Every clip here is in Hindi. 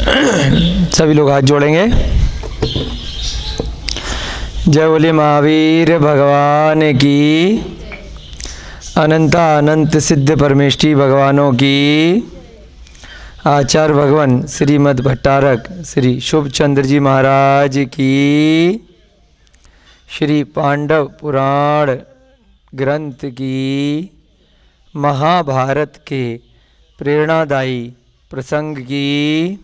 सभी लोग हाथ जोड़ेंगे। जय बोले महावीर भगवान की, अनंता अनंत सिद्ध परमेष्ठी भगवानों की, आचार्य भगवान श्रीमद् भट्टारक श्री शुभचंद्र जी महाराज की, श्री पांडव पुराण ग्रंथ की, महाभारत के प्रेरणादायी प्रसंग की,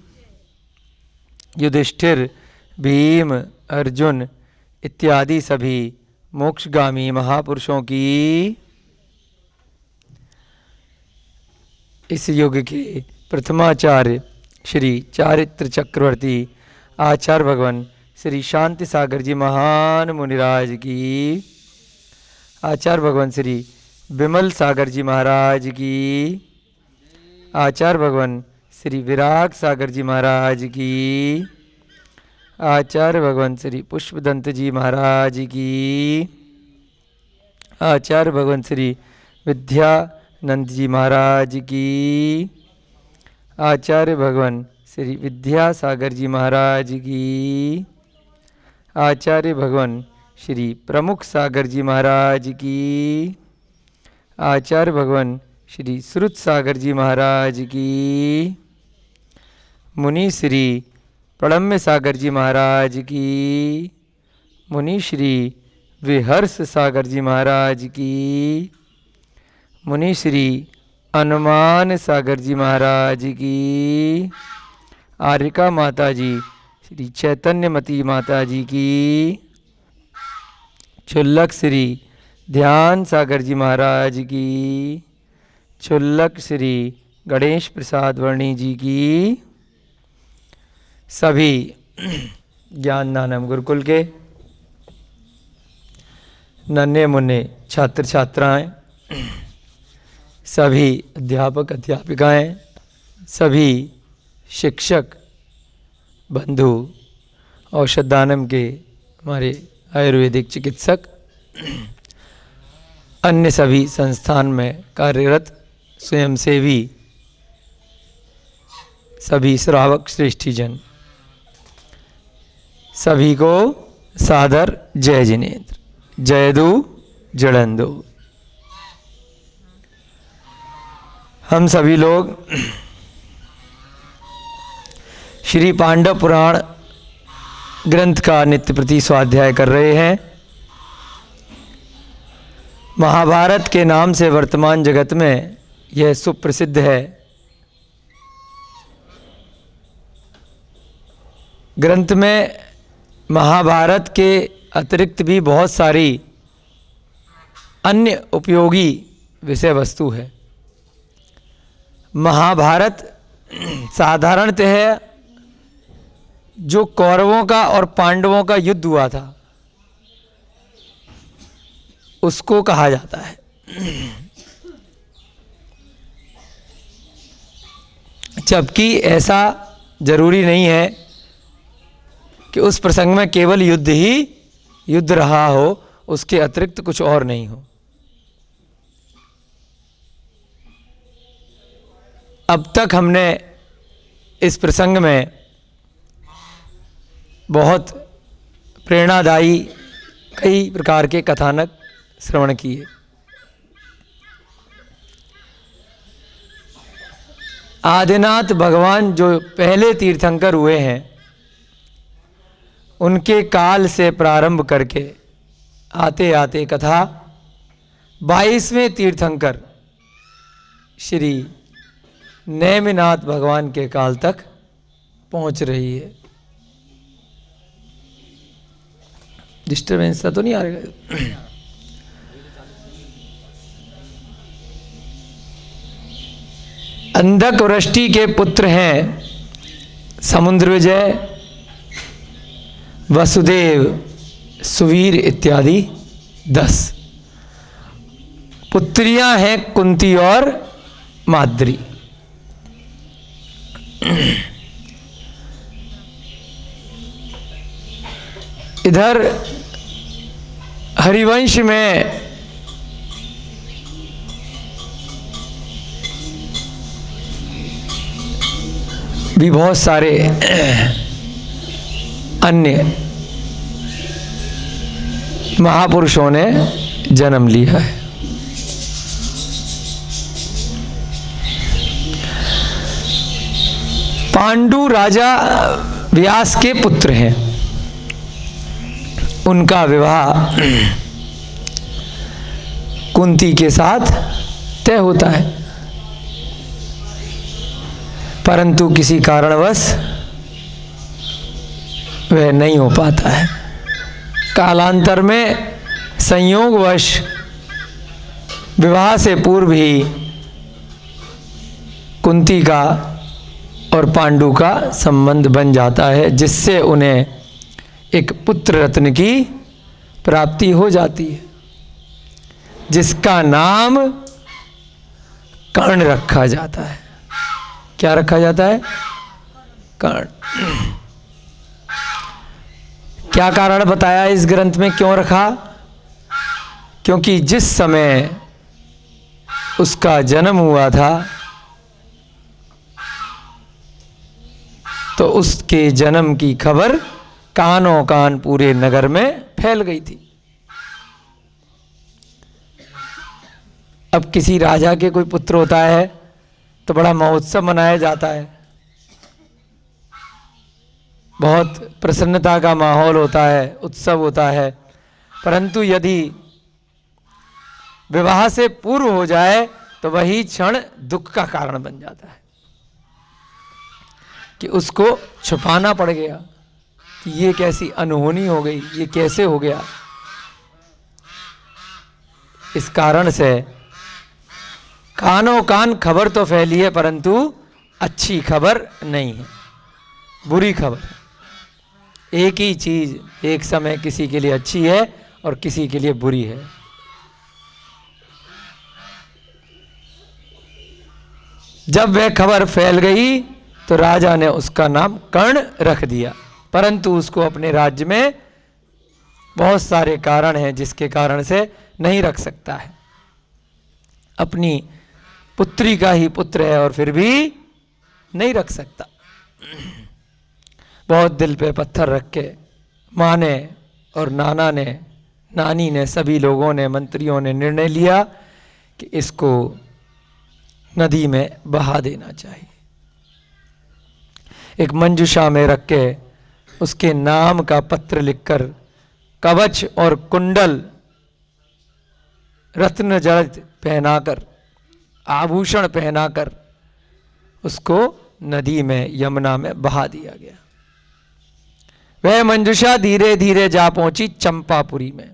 युधिष्ठिर, भीम, अर्जुन इत्यादि सभी मोक्षगामी महापुरुषों की, इस युग के प्रथमाचार्य श्री चारित्र चक्रवर्ती आचार्य भगवान श्री शांति सागर जी महान मुनिराज की, आचार्य भगवान श्री विमल सागर जी महाराज की, आचार्य भगवान श्री विराग सागर जी महाराज की, आचार्य भगवान श्री पुष्पदंत जी महाराज की, आचार्य भगवान श्री विद्यानंद जी महाराज की, आचार्य भगवान श्री विद्यासागर जी महाराज की, आचार्य भगवान श्री प्रमुख सागर जी महाराज की, आचार्य भगवान श्री श्रुत सागर जी महाराज की, मुनि श्री प्रणम्य सागर जी महाराज की, मुनि श्री विहर्ष सागर जी महाराज की, मुनि श्री अनुमान सागर जी महाराज की, आर्यका माता जी श्री चैतन्यमती माता जी की, क्षुल्लक श्री ध्यान सागर जी महाराज की, क्षुल्लक श्री गणेश प्रसाद वर्णी जी की, सभी ज्ञानदानम गुरुकुल के नन्हे मुन्ने छात्र छात्राएं, सभी अध्यापक अध्यापिकाएं, सभी शिक्षक बंधु, औषधानम के हमारे आयुर्वेदिक चिकित्सक, अन्य सभी संस्थान में कार्यरत स्वयंसेवी, सभी श्रावक श्रेष्ठीजन, सभी को सादर जय जिनेन्द्र, जयदु जड़ंदो। हम सभी लोग श्री पांडव पुराण ग्रंथ का नित्य प्रति स्वाध्याय कर रहे हैं। महाभारत के नाम से वर्तमान जगत में यह सुप्रसिद्ध है। ग्रंथ में महाभारत के अतिरिक्त भी बहुत सारी अन्य उपयोगी विषय वस्तु है। महाभारत साधारणतः जो कौरवों का और पांडवों का युद्ध हुआ था उसको कहा जाता है। जबकि ऐसा जरूरी नहीं है कि उस प्रसंग में केवल युद्ध ही युद्ध रहा हो, उसके अतिरिक्त कुछ और नहीं हो। अब तक हमने इस प्रसंग में बहुत प्रेरणादायी कई प्रकार के कथानक श्रवण किए। आदिनाथ भगवान जो पहले तीर्थंकर हुए हैं उनके काल से प्रारंभ करके आते आते कथा 22वें तीर्थंकर श्री नेमिनाथ भगवान के काल तक पहुंच रही है। डिस्टर्बेंस तो नहीं आ रहा? अंधक वृष्टि के पुत्र हैं समुद्र विजय, वसुदेव, सुवीर इत्यादि 10 पुत्रियां हैं कुंती और माद्री। इधर हरिवंश में भी बहुत सारे अन्य महापुरुषों ने जन्म लिया है। पांडु राजा व्यास के पुत्र हैं। उनका विवाह कुंती के साथ तय होता है, परंतु किसी कारणवश वह नहीं हो पाता है। कालांतर में संयोगवश विवाह से पूर्व ही कुंती का और पांडु का संबंध बन जाता है, जिससे उन्हें एक पुत्र रत्न की प्राप्ति हो जाती है, जिसका नाम कर्ण रखा जाता है। क्या रखा जाता है? कर्ण। क्या कारण बताया इस ग्रंथ में, क्यों रखा? क्योंकि जिस समय उसका जन्म हुआ था तो उसके जन्म की खबर कानों कान पूरे नगर में फैल गई थी। अब किसी राजा के कोई पुत्र होता है तो बड़ा महोत्सव मनाया जाता है, बहुत प्रसन्नता का माहौल होता है, उत्सव होता है। परंतु यदि विवाह से पूर्व हो जाए तो वही क्षण दुख का कारण बन जाता है कि उसको छुपाना पड़ गया कि ये कैसी अनहोनी हो गई, ये कैसे हो गया। इस कारण से कानों कान खबर तो फैली है, परंतु अच्छी खबर नहीं है, बुरी खबर है। एक ही चीज एक समय किसी के लिए अच्छी है और किसी के लिए बुरी है। जब वह खबर फैल गई तो राजा ने उसका नाम कर्ण रख दिया, परंतु उसको अपने राज्य में बहुत सारे कारण हैं जिसके कारण से नहीं रख सकता है। अपनी पुत्री का ही पुत्र है और फिर भी नहीं रख सकता। बहुत दिल पे पत्थर रख के माँ ने और नाना ने, नानी ने, सभी लोगों ने, मंत्रियों ने निर्णय लिया कि इसको नदी में बहा देना चाहिए। एक मंजूषा में रख के उसके नाम का पत्र लिखकर कवच और कुंडल रत्न जड़ित पहनाकर, आभूषण पहनाकर उसको नदी में, यमुना में बहा दिया गया। वह मंजूषा धीरे धीरे जा पहुंची चंपापुरी में।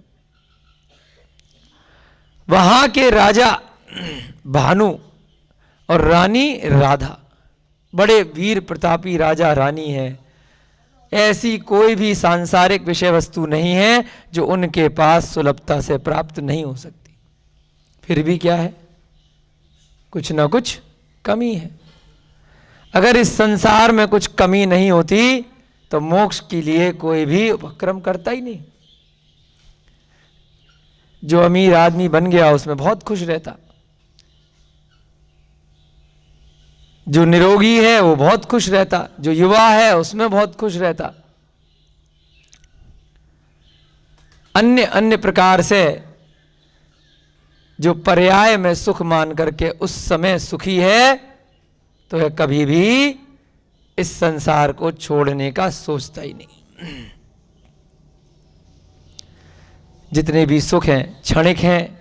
वहां के राजा भानु और रानी राधा बड़े वीर प्रतापी राजा रानी हैं। ऐसी कोई भी सांसारिक विषय वस्तु नहीं है जो उनके पास सुलभता से प्राप्त नहीं हो सकती। फिर भी क्या है, कुछ ना कुछ कमी है। अगर इस संसार में कुछ कमी नहीं होती तो मोक्ष के लिए कोई भी उपक्रम करता ही नहीं। जो अमीर आदमी बन गया उसमें बहुत खुश रहता, जो निरोगी है वो बहुत खुश रहता, जो युवा है उसमें बहुत खुश रहता। अन्य अन्य प्रकार से जो पर्याय में सुख मान करके उस समय सुखी है तो वह कभी भी इस संसार को छोड़ने का सोचता ही नहीं। जितने भी सुख हैं क्षणिक हैं,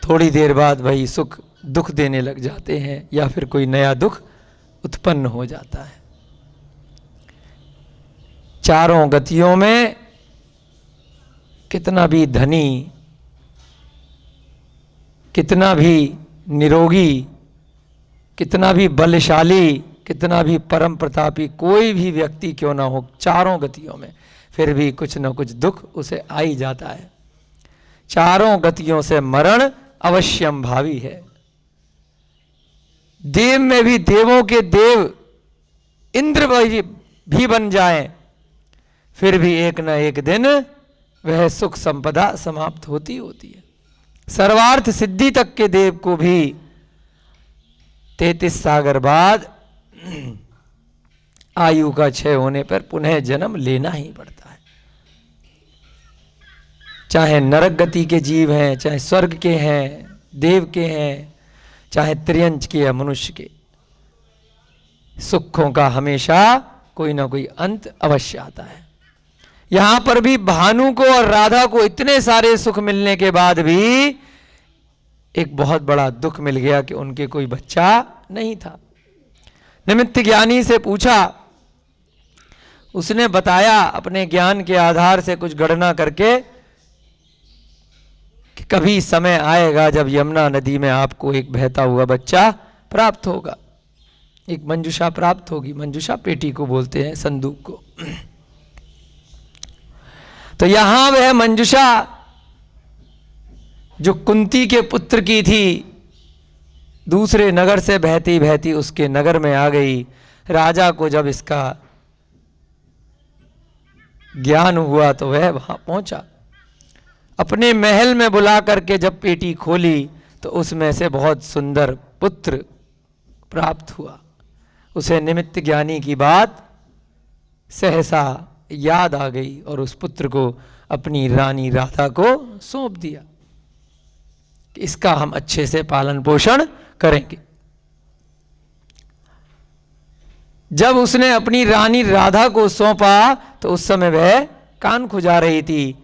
थोड़ी देर बाद वही सुख दुख देने लग जाते हैं या फिर कोई नया दुख उत्पन्न हो जाता है। चारों गतियों में कितना भी धनी, कितना भी निरोगी, कितना भी बलशाली, कितना भी परम प्रतापी कोई भी व्यक्ति क्यों ना हो, चारों गतियों में फिर भी कुछ न कुछ दुख उसे आ ही जाता है। चारों गतियों से मरण अवश्यम भावी है। देव में भी देवों के देव इंद्र भी बन जाएं, फिर भी एक न एक दिन वह सुख संपदा समाप्त होती होती है। सर्वार्थ सिद्धि तक के देव को भी 33 सागर बाद आयु का क्षय होने पर पुनः जन्म लेना ही पड़ता है। चाहे नरक गति के जीव हैं, चाहे स्वर्ग के हैं, देव के हैं, चाहे त्रियंच के या मनुष्य के, सुखों का हमेशा कोई ना कोई अंत अवश्य आता है। यहां पर भी भानु को और राधा को इतने सारे सुख मिलने के बाद भी एक बहुत बड़ा दुख मिल गया कि उनके कोई बच्चा नहीं था। निमित्त ज्ञानी से पूछा, उसने बताया अपने ज्ञान के आधार से कुछ गणना करके कि कभी समय आएगा जब यमुना नदी में आपको एक बहता हुआ बच्चा प्राप्त होगा, एक मंजूषा प्राप्त होगी। मंजूषा पेटी को बोलते हैं, संदूक को। तो यहां वह मंजूषा जो कुंती के पुत्र की थी, दूसरे नगर से बहती बहती उसके नगर में आ गई। राजा को जब इसका ज्ञान हुआ तो वह वहां पहुंचा। अपने महल में बुला करके जब पेटी खोली तो उसमें से बहुत सुंदर पुत्र प्राप्त हुआ। उसे निमित्त ज्ञानी की बात सहसा याद आ गई और उस पुत्र को अपनी रानी राधा को सौंप दिया कि इसका हम अच्छे से पालन पोषण करेंगे। जब उसने अपनी रानी राधा को सौंपा तो उस समय वह कान खुजा रही थी,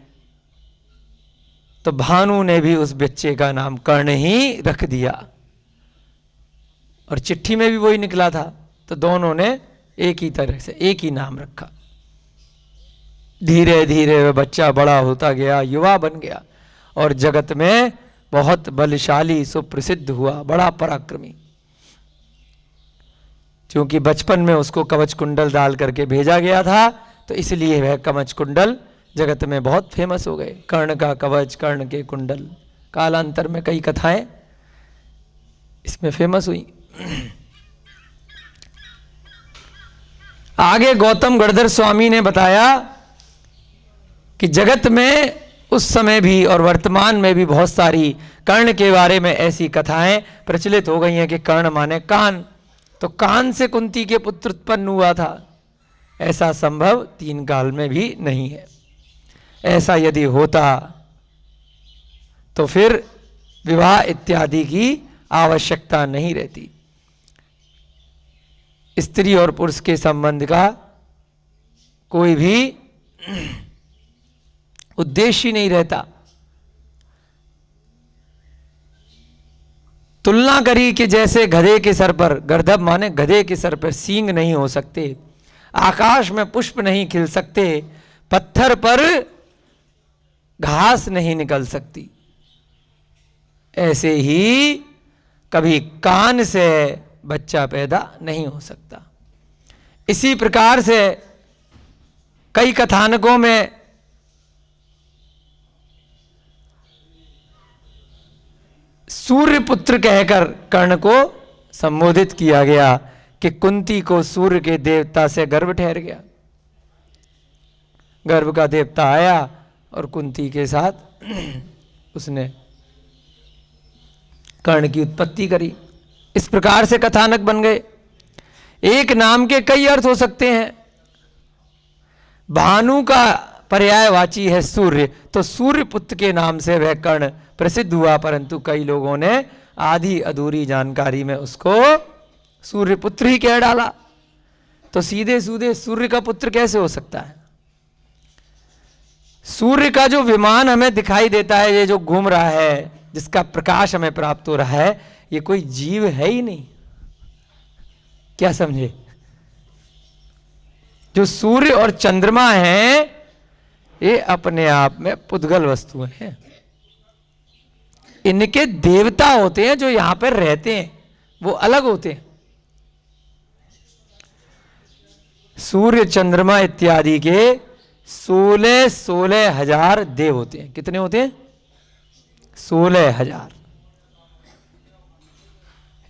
तो भानु ने भी उस बच्चे का नाम कर्ण ही रख दिया और चिट्ठी में भी वही निकला था, तो दोनों ने एक ही तरह से एक ही नाम रखा। धीरे धीरे वह बच्चा बड़ा होता गया, युवा बन गया और जगत में बहुत बलशाली सुप्रसिद्ध हुआ, बड़ा पराक्रमी। क्योंकि बचपन में उसको कवच कुंडल डाल करके भेजा गया था, तो इसलिए वह कवच कुंडल जगत में बहुत फेमस हो गए। कर्ण का कवच, कर्ण के कुंडल, कालांतर में कई कथाएं इसमें फेमस हुई। आगे गौतम गणधर स्वामी ने बताया कि जगत में उस समय भी और वर्तमान में भी बहुत सारी कर्ण के बारे में ऐसी कथाएं प्रचलित हो गई हैं कि कर्ण माने कान, तो कान से कुंती के पुत्र उत्पन्न हुआ था। ऐसा संभव तीन काल में भी नहीं है। ऐसा यदि होता तो फिर विवाह इत्यादि की आवश्यकता नहीं रहती। स्त्री और पुरुष के संबंध का कोई भी उद्देश्य ही नहीं रहता। तुलना करी कि जैसे गधे के सर पर, गर्दभ माने गधे के सर पर सींग नहीं हो सकते, आकाश में पुष्प नहीं खिल सकते, पत्थर पर घास नहीं निकल सकती, ऐसे ही कभी कान से बच्चा पैदा नहीं हो सकता। इसी प्रकार से कई कथानकों में सूर्य पुत्र कहकर कर्ण को संबोधित किया गया कि कुंती को सूर्य के देवता से गर्भ ठहर गया। गर्भ का देवता आया और कुंती के साथ उसने कर्ण की उत्पत्ति करी। इस प्रकार से कथानक बन गए। एक नाम के कई अर्थ हो सकते हैं। भानु का पर्यायवाची है सूर्य, तो सूर्य पुत्र के नाम से वह कर्ण प्रसिद्ध हुआ, परंतु कई लोगों ने आधी अधूरी जानकारी में उसको सूर्य पुत्र ही कह डाला। तो सीधे सीधे सूर्य का पुत्र कैसे हो सकता है? सूर्य का जो विमान हमें दिखाई देता है, ये जो घूम रहा है, जिसका प्रकाश हमें प्राप्त हो रहा है, ये कोई जीव है ही नहीं। क्या समझे? जो सूर्य और चंद्रमा हैं, ये अपने आप में पुद्गल वस्तुएं हैं। इनके देवता होते हैं जो यहां पर रहते हैं, वो अलग होते हैं। सूर्य चंद्रमा इत्यादि के 16,000 देव होते हैं। कितने होते हैं? 16,000,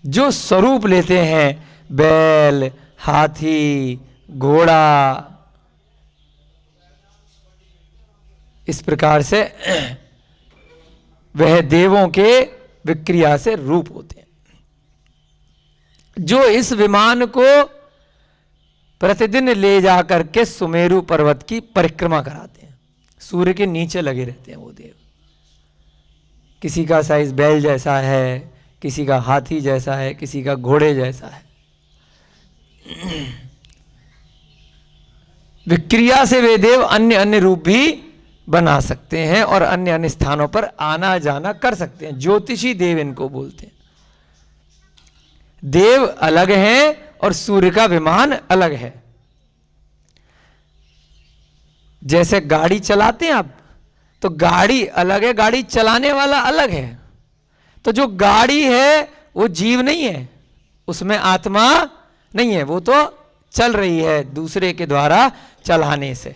जो स्वरूप लेते हैं बैल, हाथी, घोड़ा, इस प्रकार से वह देवों के विक्रिया से रूप होते हैं। जो इस विमान को प्रतिदिन ले जा करके सुमेरु पर्वत की परिक्रमा कराते हैं। सूर्य के नीचे लगे रहते हैं वो देव। किसी का साइज बैल जैसा है, किसी का हाथी जैसा है, किसी का घोड़े जैसा है। विक्रिया से वे देव अन्य अन्य रूप भी बना सकते हैं और अन्य अन्य स्थानों पर आना जाना कर सकते हैं। ज्योतिषी देव इनको बोलते हैं। देव अलग हैं और सूर्य का विमान अलग है। जैसे गाड़ी चलाते हैं आप, तो गाड़ी अलग है, गाड़ी चलाने वाला अलग है। तो जो गाड़ी है वो जीव नहीं है, उसमें आत्मा नहीं है, वो तो चल रही है दूसरे के द्वारा चलाने से,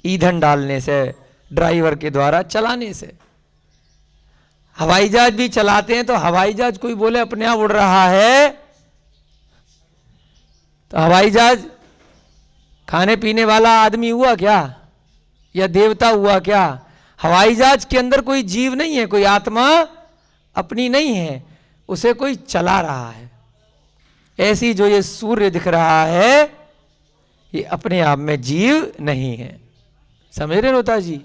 ईंधन डालने से, ड्राइवर के द्वारा चलाने से। हवाई जहाज भी चलाते हैं, तो हवाई जहाज कोई बोले अपने आप उड़ रहा है, तो हवाई जहाज खाने पीने वाला आदमी हुआ क्या, या देवता हुआ क्या? हवाई जहाज के अंदर कोई जीव नहीं है, कोई आत्मा अपनी नहीं है, उसे कोई चला रहा है। ऐसी जो ये सूर्य दिख रहा है, ये अपने आप में जीव नहीं है। समझ रहे रोता जी?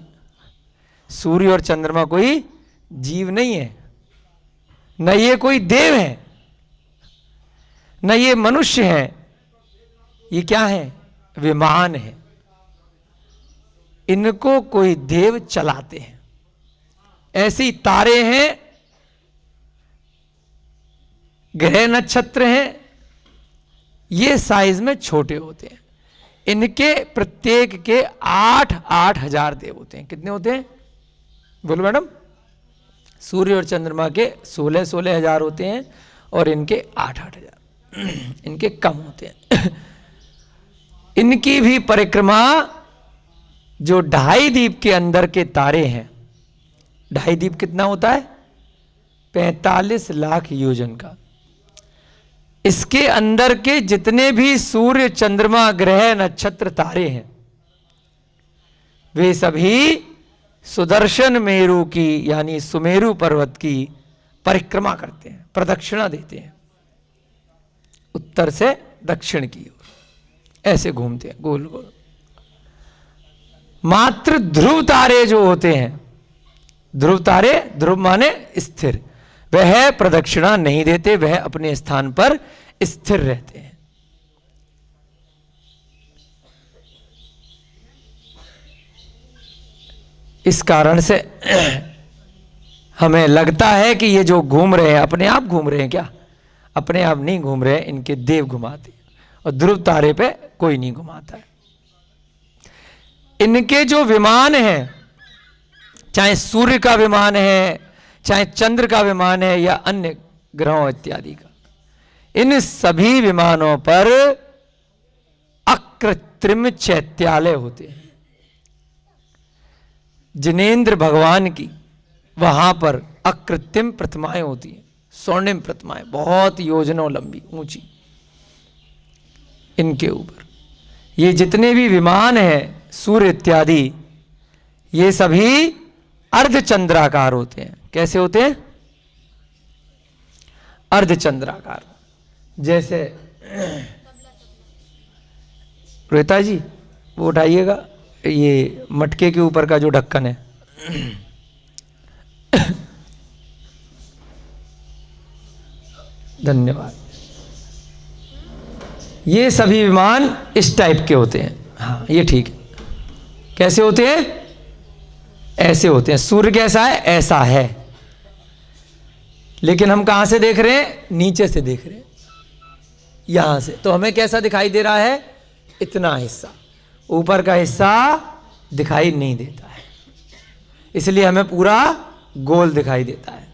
सूर्य और चंद्रमा कोई जीव नहीं है, न ये कोई देव है, न ये मनुष्य है। ये क्या है? विमान है। इनको कोई देव चलाते हैं। ऐसे ही तारे हैं, ग्रह नक्षत्र हैं, ये साइज में छोटे होते हैं। इनके प्रत्येक के 8-8 हजार देव होते हैं। कितने होते हैं बोलो मैडम? सूर्य और चंद्रमा के 16-16 हजार होते हैं और इनके 8-8 हजार। इनके कम होते हैं। इनकी भी परिक्रमा जो 2.5 दीप के अंदर के तारे हैं, 2.5 दीप कितना होता है? 45 लाख योजन का। इसके अंदर के जितने भी सूर्य चंद्रमा ग्रह नक्षत्र तारे हैं, वे सभी सुदर्शन मेरु की यानी सुमेरु पर्वत की परिक्रमा करते हैं, प्रदक्षिणा देते हैं, उत्तर से दक्षिण की ओर ऐसे घूमते हैं गोल गोल। मात्र ध्रुव तारे जो होते हैं, ध्रुव तारे, ध्रुव माने स्थिर, वह प्रदक्षिणा नहीं देते, वह अपने स्थान पर स्थिर रहते हैं। इस कारण से हमें लगता है कि ये जो घूम रहे हैं अपने आप घूम रहे हैं। क्या अपने आप नहीं घूम रहे हैं, इनके देव घुमाते हैं, और ध्रुव तारे पे कोई नहीं घुमाता है। इनके जो विमान हैं, चाहे सूर्य का विमान है, चाहे चंद्र का विमान है, या अन्य ग्रहों इत्यादि का, इन सभी विमानों पर अकृत्रिम चैत्यालय होते हैं। जिनेंद्र भगवान की वहां पर अकृत्रिम प्रतिमाएं होती हैं, स्वर्णिम प्रतिमाएं, बहुत योजनों लंबी ऊंची। इनके ऊपर ये जितने भी विमान हैं सूर्य इत्यादि, ये सभी अर्धचंद्राकार होते हैं। कैसे होते हैं? अर्धचंद्राकार। जैसे रोहिता जी वो उठाइएगा, ये मटके के ऊपर का जो ढक्कन है, धन्यवाद। ये सभी विमान इस टाइप के होते हैं। हाँ ये ठीक है। कैसे होते हैं? ऐसे होते हैं। सूर्य कैसा है? ऐसा है। लेकिन हम कहां से देख रहे हैं? नीचे से देख रहे हैं, यहां से। तो हमें कैसा दिखाई दे रहा है? इतना हिस्सा, ऊपर का हिस्सा दिखाई नहीं देता है, इसलिए हमें पूरा गोल दिखाई देता है।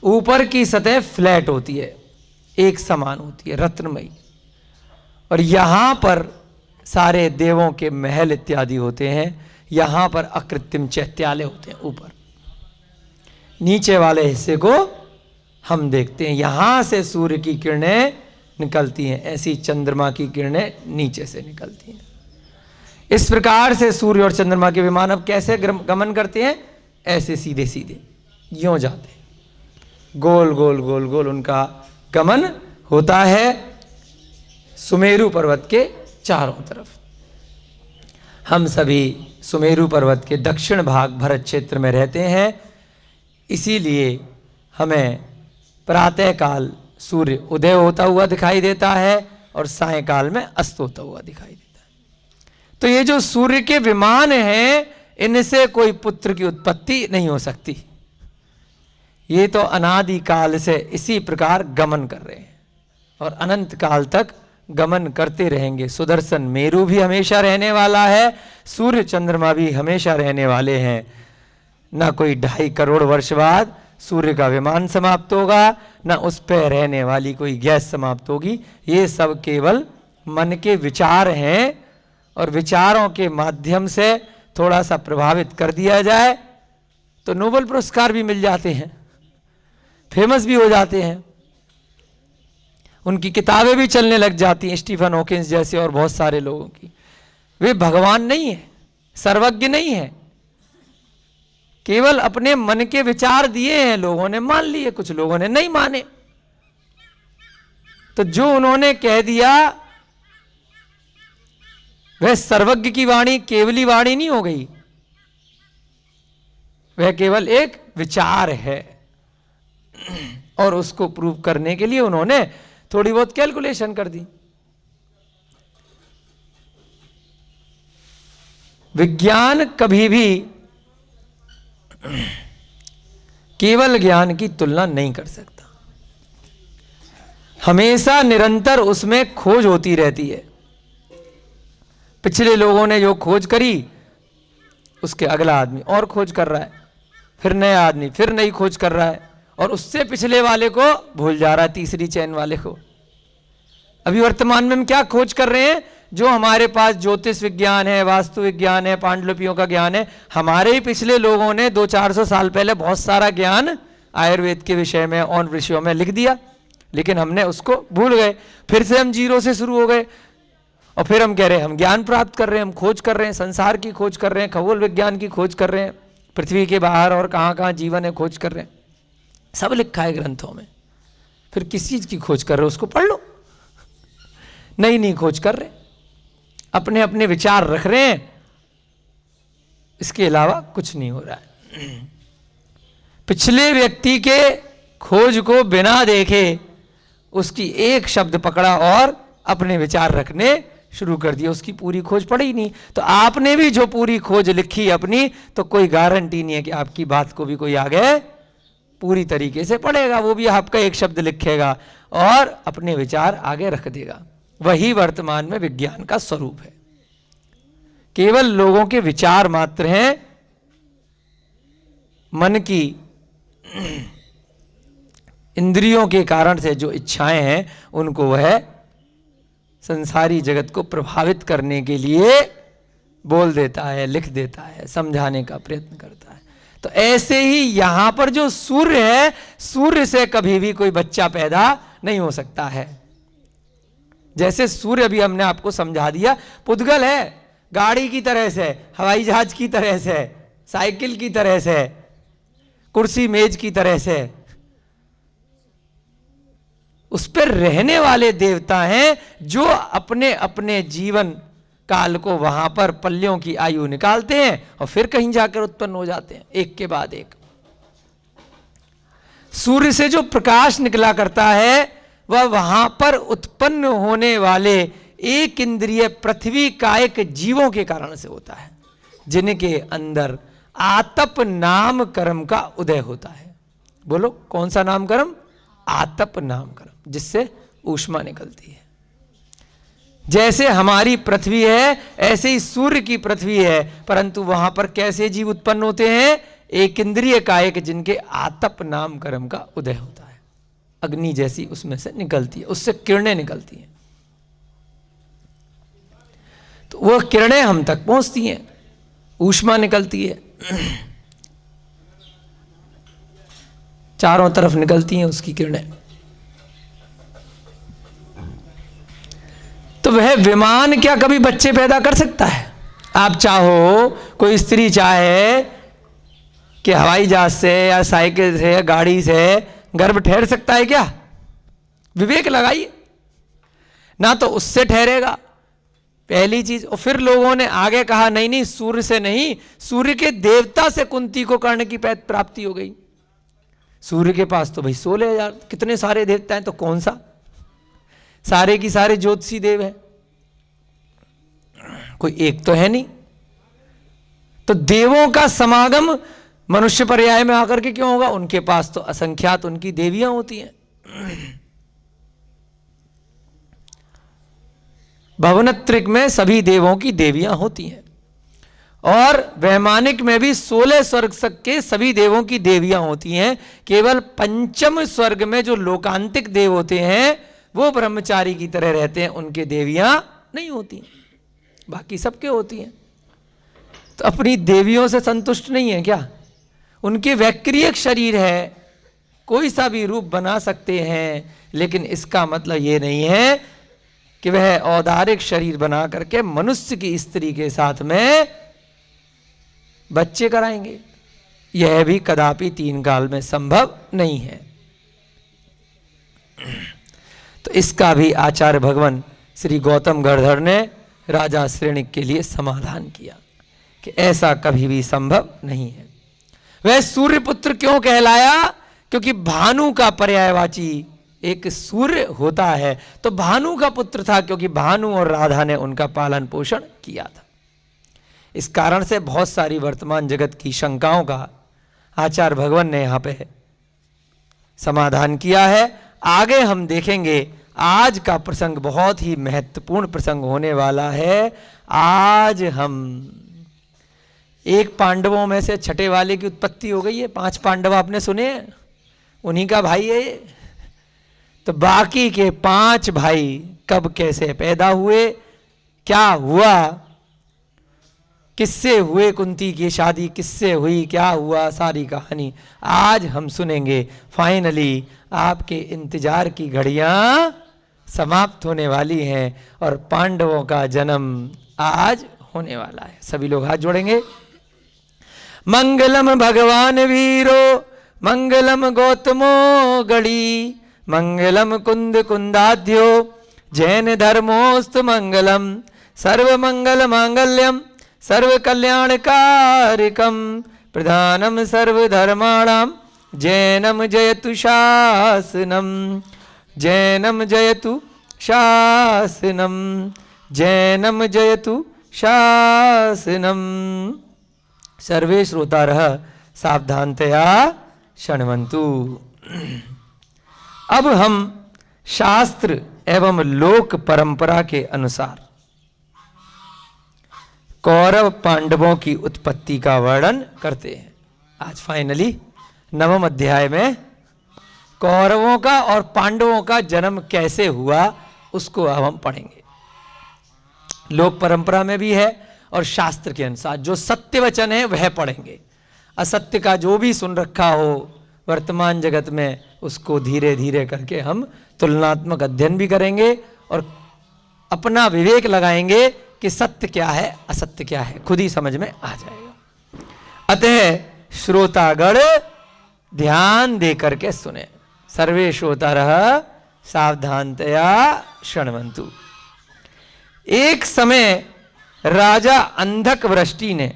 ऊपर की सतह फ्लैट होती है, एक समान होती है, रत्नमयी। और यहां पर सारे देवों के महल इत्यादि होते हैं। यहां पर अकृत्रिम चैत्यालय होते हैं ऊपर। नीचे वाले हिस्से को हम देखते हैं, यहां से सूर्य की किरणें निकलती हैं, ऐसी चंद्रमा की किरणें नीचे से निकलती हैं। इस प्रकार से सूर्य और चंद्रमा के विमान अब कैसे गमन करते हैं? ऐसे सीधे सीधे यूं जाते हैं, गोल गोल गोल गोल उनका गमन होता है सुमेरु पर्वत के चारों तरफ। हम सभी सुमेरु पर्वत के दक्षिण भाग भरत क्षेत्र में रहते हैं, इसीलिए हमें प्रातःकाल सूर्य उदय होता हुआ दिखाई देता है और सायंकाल में अस्त होता हुआ दिखाई देता है। तो ये जो सूर्य के विमान हैं, इनसे कोई पुत्र की उत्पत्ति नहीं हो सकती। ये तो अनादि काल से इसी प्रकार गमन कर रहे हैं और अनंत काल तक गमन करते रहेंगे। सुदर्शन मेरु भी हमेशा रहने वाला है, सूर्य चंद्रमा भी हमेशा रहने वाले हैं। ना कोई 2.5 करोड़ वर्ष बाद सूर्य का विमान समाप्त होगा, ना उस पर रहने वाली कोई गैस समाप्त होगी। ये सब केवल मन के विचार हैं, और विचारों के माध्यम से थोड़ा सा प्रभावित कर दिया जाए तो नोबेल पुरस्कार भी मिल जाते हैं, फेमस भी हो जाते हैं, उनकी किताबें भी चलने लग जाती हैं, स्टीफन हॉकिंस जैसे और बहुत सारे लोगों की। वे भगवान नहीं है, सर्वज्ञ नहीं है, केवल अपने मन के विचार दिए हैं, लोगों ने मान लिए, कुछ लोगों ने नहीं माने। तो जो उन्होंने कह दिया वह सर्वज्ञ की वाणी केवली वाणी नहीं हो गई, वह केवल एक विचार है। और उसको प्रूव करने के लिए उन्होंने थोड़ी बहुत कैलकुलेशन कर दी। विज्ञान कभी भी केवल ज्ञान की तुलना नहीं कर सकता, हमेशा निरंतर उसमें खोज होती रहती है। पिछले लोगों ने जो खोज करी, उसके अगला आदमी और खोज कर रहा है, फिर नया आदमी फिर नई खोज कर रहा है, और उससे पिछले वाले को भूल जा रहा है, तीसरी चेन वाले को। अभी वर्तमान में हम क्या खोज कर रहे हैं? जो हमारे पास ज्योतिष विज्ञान है, वास्तु विज्ञान है, पांडुलिपियों का ज्ञान है, हमारे ही पिछले लोगों ने 200-400 साल पहले बहुत सारा ज्ञान आयुर्वेद के विषय में और विषयों में लिख दिया, लेकिन हमने उसको भूल गए। फिर से हम जीरो से शुरू हो गए, और फिर हम कह रहे हैं हम ज्ञान प्राप्त कर रहे हैं, हम खोज कर रहे हैं, संसार की खोज कर रहे हैं, खगोल विज्ञान की खोज कर रहे हैं, पृथ्वी के बाहर और कहाँ कहाँ जीवन है खोज कर रहे हैं। सब लिखा है ग्रंथों में। फिर किस चीज की खोज कर रहे हो, उसको पढ़ लो। नई खोज कर रहे, अपने अपने विचार रख रहे हैं, इसके अलावा कुछ नहीं हो रहा है। पिछले व्यक्ति के खोज को बिना देखे उसकी एक शब्द पकड़ा और अपने विचार रखने शुरू कर दिया, उसकी पूरी खोज पड़ी ही नहीं। तो आपने भी जो पूरी खोज लिखी अपनी, तो कोई गारंटी नहीं है कि आपकी बात को भी कोई आगे पूरी तरीके से पढ़ेगा। वो भी आपका एक शब्द लिखेगा और अपने विचार आगे रख देगा। वही वर्तमान में विज्ञान का स्वरूप है। केवल लोगों के विचार मात्र हैं, मन की इंद्रियों के कारण से जो इच्छाएं हैं उनको वह संसारी जगत को प्रभावित करने के लिए बोल देता है, लिख देता है, समझाने का प्रयत्न करता है। तो ऐसे ही यहां पर जो सूर्य है, सूर्य से कभी भी कोई बच्चा पैदा नहीं हो सकता है। जैसे सूर्य अभी हमने आपको समझा दिया, पुद्गल है, गाड़ी की तरह से, हवाई जहाज की तरह से, साइकिल की तरह से, कुर्सी मेज की तरह से, उस पर रहने वाले देवता हैं जो अपने अपने जीवन काल को वहां पर पल्लियों की आयु निकालते हैं और फिर कहीं जाकर उत्पन्न हो जाते हैं, एक के बाद एक। सूर्य से जो प्रकाश निकला करता है वह वहां पर उत्पन्न होने वाले एक इंद्रिय पृथ्वी कायक जीवों के कारण से होता है, जिनके अंदर आतप नाम कर्म का उदय होता है। बोलो कौन सा नाम कर्म? आतप नाम कर्म, जिससे ऊष्मा निकलती है। जैसे हमारी पृथ्वी है, ऐसे ही सूर्य की पृथ्वी है, परंतु वहां पर कैसे जीव उत्पन्न होते हैं? एक इंद्रिय कायक, जिनके आतप नाम कर्म का उदय होता है। अग्नि जैसी उसमें से निकलती है, उससे किरणें निकलती हैं, तो वह किरणें हम तक पहुंचती हैं, ऊष्मा निकलती है, चारों तरफ निकलती हैं उसकी किरणें। तो वह विमान क्या कभी बच्चे पैदा कर सकता है? आप चाहो, कोई स्त्री चाहे कि हवाई जहाज से या साइकिल से या गाड़ी से गर्भ ठहर सकता है क्या? विवेक लगाइए, ना तो उससे ठहरेगा, पहली चीज। और फिर लोगों ने आगे कहा नहीं नहीं, सूर्य से नहीं, सूर्य के देवता से कुंती को कर्ण की प्राप्ति हो गई। सूर्य के पास तो भाई 16,000 कितने सारे देवता हैं, तो कौन सा, सारे की सारे ज्योतिषी देव हैं, कोई एक तो है नहीं। तो देवों का समागम मनुष्य पर्याय में आकर के क्यों होगा? उनके पास तो असंख्यात उनकी देवियां होती हैं। भवनत्रिक में सभी देवों की देवियां होती हैं, और वैमानिक में भी 16 स्वर्ग के सभी देवों की देवियां होती हैं। केवल पंचम स्वर्ग में जो लोकांतिक देव होते हैं वो ब्रह्मचारी की तरह रहते हैं, उनके देवियां नहीं होती, बाकी सबके होती हैं। तो अपनी देवियों से संतुष्ट नहीं है क्या? उनके वैक्रियक शरीर है, कोई सा भी रूप बना सकते हैं, लेकिन इसका मतलब ये नहीं है कि वह औदारिक शरीर बना करके मनुष्य की स्त्री के साथ में बच्चे कराएंगे। यह भी कदापि 3 काल में संभव नहीं है। तो इसका भी आचार्य भगवान श्री गौतम गणधर ने राजा श्रेणिक के लिए समाधान किया कि ऐसा कभी भी संभव नहीं है। वह सूर्यपुत्र क्यों कहलाया? क्योंकि भानु का पर्यायवाची एक सूर्य होता है, तो भानु का पुत्र था, क्योंकि भानु और राधा ने उनका पालन पोषण किया था। इस कारण से बहुत सारी वर्तमान जगत की शंकाओं का आचार्य भगवान ने यहाँ पे समाधान किया है। आगे हम देखेंगे, आज का प्रसंग बहुत ही महत्वपूर्ण प्रसंग होने वाला है। आज हम एक पांडवों में से छठे वाले की उत्पत्ति हो गई है। 5 पांडव आपने सुने हैं, उन्हीं का भाई है ये। तो बाकी के 5 भाई कब कैसे पैदा हुए, क्या हुआ, किससे हुए, कुंती की शादी किससे हुई, क्या हुआ, सारी कहानी आज हम सुनेंगे। फाइनली आपके इंतजार की घड़ियां समाप्त होने वाली हैं और पांडवों का जन्म आज होने वाला है। सभी लोग हाथ जोड़ेंगे। मंगलम भगवान वीरो, मंगलम गौतमो गणी, मंगलम कुंद कुंदाध्यो, जैन धर्मोस्तु मंगलम, सर्व मंगल मांगल्यम, सर्व कल्याणकारिकम, प्रधानम सर्वधर्माणाम, जैनम जयतु शासनम, जैनम जयतु शासनम, जैनम जयतु शासनम। सर्वे श्रोतारः सावधानतया शृण्वन्तु। अब हम शास्त्र एवं लोक परंपरा के अनुसार कौरव पांडवों की उत्पत्ति का वर्णन करते हैं। आज फाइनली 9वें अध्याय में कौरवों का और पांडवों का जन्म कैसे हुआ उसको अब हम पढ़ेंगे। लोक परंपरा में भी है और शास्त्र के अनुसार जो सत्य वचन है वह पढ़ेंगे। असत्य का जो भी सुन रखा हो वर्तमान जगत में, उसको धीरे धीरे करके हम तुलनात्मक अध्ययन भी करेंगे और अपना विवेक लगाएंगे कि सत्य क्या है असत्य क्या है, खुद ही समझ में आ जाएगा। अतः श्रोतागण ध्यान दे करके सुने। सर्वे श्रोतारः सावधानतया शृण्वन्तु। एक समय राजा अंधक वृष्टि ने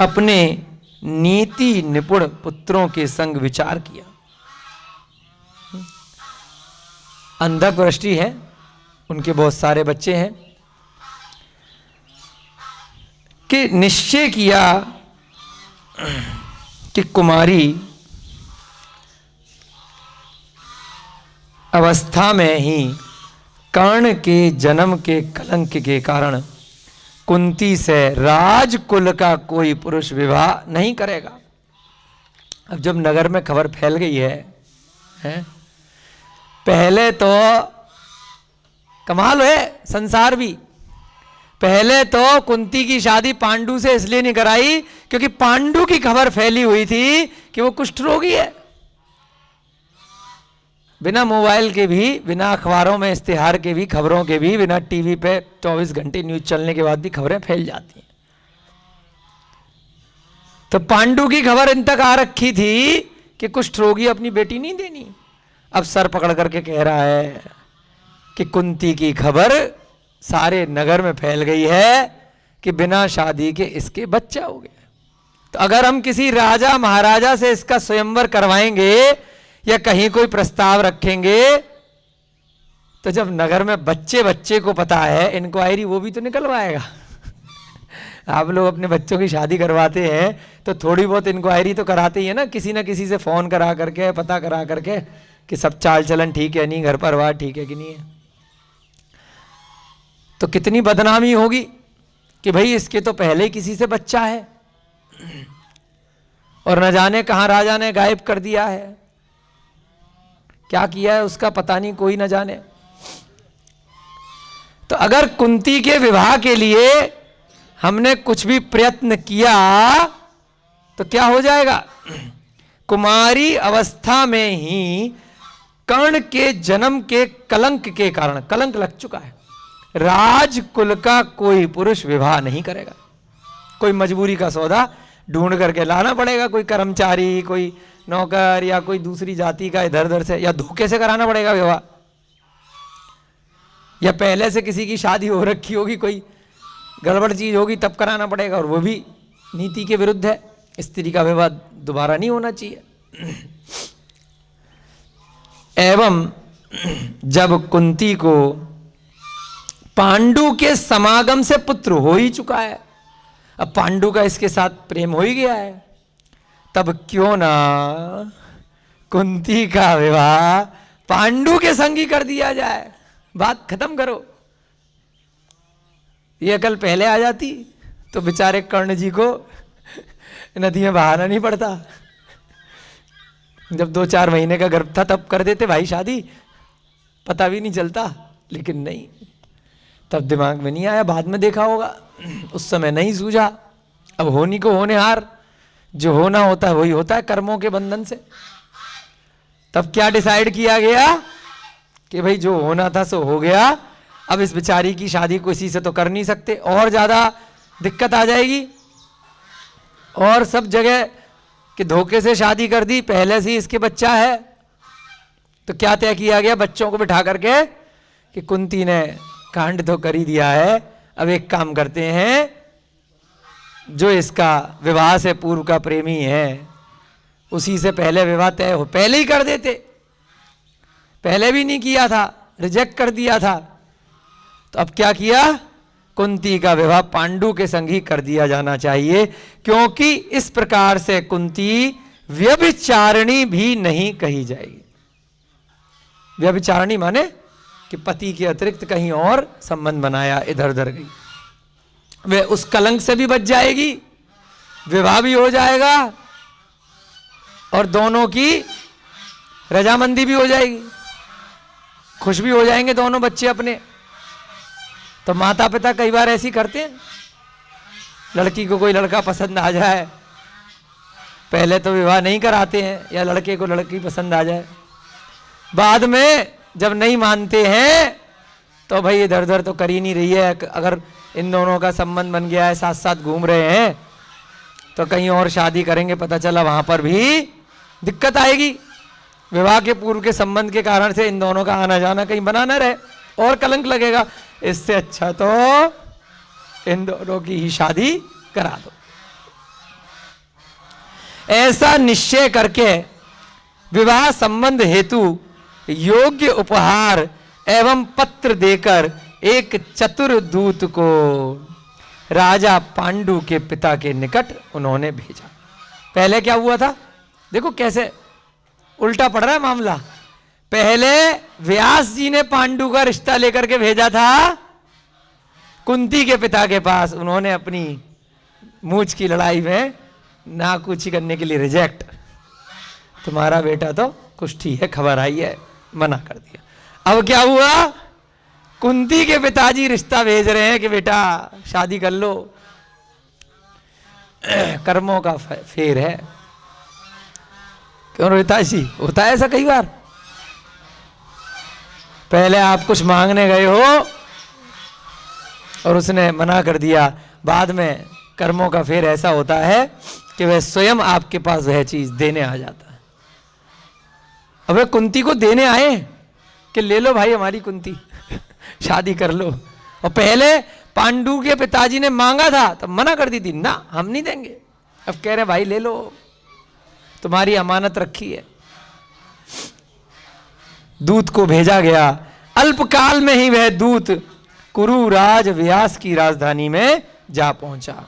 अपने नीति निपुण पुत्रों के संग विचार किया। अंधक वृष्टि है, उनके बहुत सारे बच्चे हैं, कि निश्चय किया कि कुमारी अवस्था में ही कर्ण के जन्म के कलंक के कारण कुंती से राजकुल का कोई पुरुष विवाह नहीं करेगा। अब जब नगर में खबर फैल गई है? पहले तो कमाल है संसार भी, पहले तो कुंती की शादी पांडु से इसलिए नहीं कराई क्योंकि पांडु की खबर फैली हुई थी कि वो कुष्ठ रोगी है। बिना मोबाइल के भी, बिना अखबारों में इश्तिहार के भी, खबरों के भी, बिना टीवी पे 24 घंटे न्यूज चलने के बाद भी खबरें फैल जाती हैं। तो पांडु की खबर इन तक आ रखी थी कि कुष्ठ रोगी अपनी बेटी नहीं देनी। अब सर पकड़ करके कह रहा है कि कुंती की खबर सारे नगर में फैल गई है कि बिना शादी के इसके बच्चा हो गया। तो अगर हम किसी राजा महाराजा से इसका स्वयंवर करवाएंगे या कहीं कोई प्रस्ताव रखेंगे, तो जब नगर में बच्चे बच्चे को पता है, इंक्वायरी वो भी तो निकलवाएगा। आप लोग अपने बच्चों की शादी करवाते हैं तो थोड़ी बहुत इंक्वायरी तो कराते ही है ना किसी से फोन करा करके, पता करा करके कि सब चाल चलन ठीक है नहीं, घर परिवार ठीक है कि नहीं है। तो कितनी बदनामी होगी कि भाई इसके तो पहले ही किसी से बच्चा है और न जाने कहां राजा ने गायब कर दिया है, क्या किया है उसका पता नहीं, कोई न जाने। तो अगर कुंती के विवाह के लिए हमने कुछ भी प्रयत्न किया तो क्या हो जाएगा? कुमारी अवस्था में ही कर्ण के जन्म के कलंक के कारण, कलंक लग चुका है, राजकुल का कोई पुरुष विवाह नहीं करेगा। कोई मजबूरी का सौदा ढूंढ करके लाना पड़ेगा, कोई कर्मचारी, कोई नौकर या कोई दूसरी जाति का इधर उधर से, या धोखे से कराना पड़ेगा विवाह, या पहले से किसी की शादी हो रखी होगी, कोई गड़बड़ चीज होगी तब कराना पड़ेगा, और वो भी नीति के विरुद्ध है। स्त्री का विवाह दोबारा नहीं होना चाहिए। एवं जब कुंती को पांडु के समागम से पुत्र हो ही चुका है, अब पांडु का इसके साथ प्रेम हो ही गया है, तब क्यों ना कुंती का विवाह पांडु के संग ही कर दिया जाए, बात खत्म करो। ये कल पहले आ जाती तो बेचारे कर्ण जी को नदी में बहाना नहीं पड़ता। जब 2-4 महीने का गर्भ था तब कर देते भाई शादी, पता भी नहीं चलता, लेकिन नहीं, तब दिमाग में नहीं आया, बाद में देखा होगा, उस समय नहीं सूझा। अब होनी को होने हार, जो होना होता है वही होता है कर्मों के बंधन से। तब क्या डिसाइड किया गया कि भाई जो होना था सो हो गया, अब इस बेचारी की शादी किसी से तो कर नहीं सकते, और ज्यादा दिक्कत आ जाएगी, और सब जगह कि धोखे से शादी कर दी, पहले से ही इसके बच्चा है। तो क्या तय किया गया बच्चों को बिठा करके कि कुंती ने कांड तो कर ही दिया है, अब एक काम करते हैं, जो इसका विवाह से पूर्व का प्रेमी है उसी से पहले विवाह तय हो, पहले ही कर देते, पहले भी नहीं किया था, रिजेक्ट कर दिया था। तो अब क्या किया, कुंती का विवाह पांडु के संग ही कर दिया जाना चाहिए, क्योंकि इस प्रकार से कुंती व्यभिचारिणी भी नहीं कही जाएगी। व्यभिचारिणी माने कि पति के अतिरिक्त कहीं और संबंध बनाया, इधर उधर गई, वे उस कलंक से भी बच जाएगी, विवाह भी हो जाएगा और दोनों की रजामंदी भी हो जाएगी, खुश भी हो जाएंगे दोनों बच्चे अपने। तो माता पिता कई बार ऐसी करते हैं, लड़की को कोई लड़का पसंद आ जाए, पहले तो विवाह नहीं कराते हैं, या लड़के को लड़की पसंद आ जाए, बाद में जब नहीं मानते हैं तो भाई इधर उधर तो कर ही नहीं रही है, अगर इन दोनों का संबंध बन गया है, साथ साथ घूम रहे हैं, तो कहीं और शादी करेंगे, पता चला वहां पर भी दिक्कत आएगी, विवाह के पूर्व के संबंध के कारण से इन दोनों का आना जाना कहीं बना न रहे और कलंक लगेगा। इससे अच्छा तो इन दोनों की ही शादी करा दो। ऐसा निश्चय करके विवाह संबंध हेतु योग्य उपहार एवं पत्र देकर एक चतुर दूत को राजा पांडु के पिता के निकट उन्होंने भेजा। पहले क्या हुआ था, देखो कैसे उल्टा पड़ रहा है मामला। पहले व्यास जी ने पांडु का रिश्ता लेकर के भेजा था कुंती के पिता के पास, उन्होंने अपनी मूंछ की लड़ाई में नाकुची करने के लिए रिजेक्ट, तुम्हारा बेटा तो कुष्ठी है, खबर आई है, मना कर दिया। अब क्या हुआ, कुंती के पिताजी रिश्ता भेज रहे हैं कि बेटा शादी कर लो, कर्मों का फेर है। क्यों रोहिता जी, होता है ऐसा कई बार, पहले आप कुछ मांगने गए हो और उसने मना कर दिया, बाद में कर्मों का फेर ऐसा होता है कि वह स्वयं आपके पास वह चीज देने आ जाता है। अब वह कुंती को देने आए कि ले लो भाई हमारी कुंती, शादी कर लो। और पहले पांडु के पिताजी ने मांगा था तब मना कर दी थी, ना हम नहीं देंगे। अब कह रहे भाई ले लो, तुम्हारी अमानत रखी है। दूत को भेजा गया, अल्पकाल में ही वह दूत कुरुराज व्यास की राजधानी में जा पहुंचा।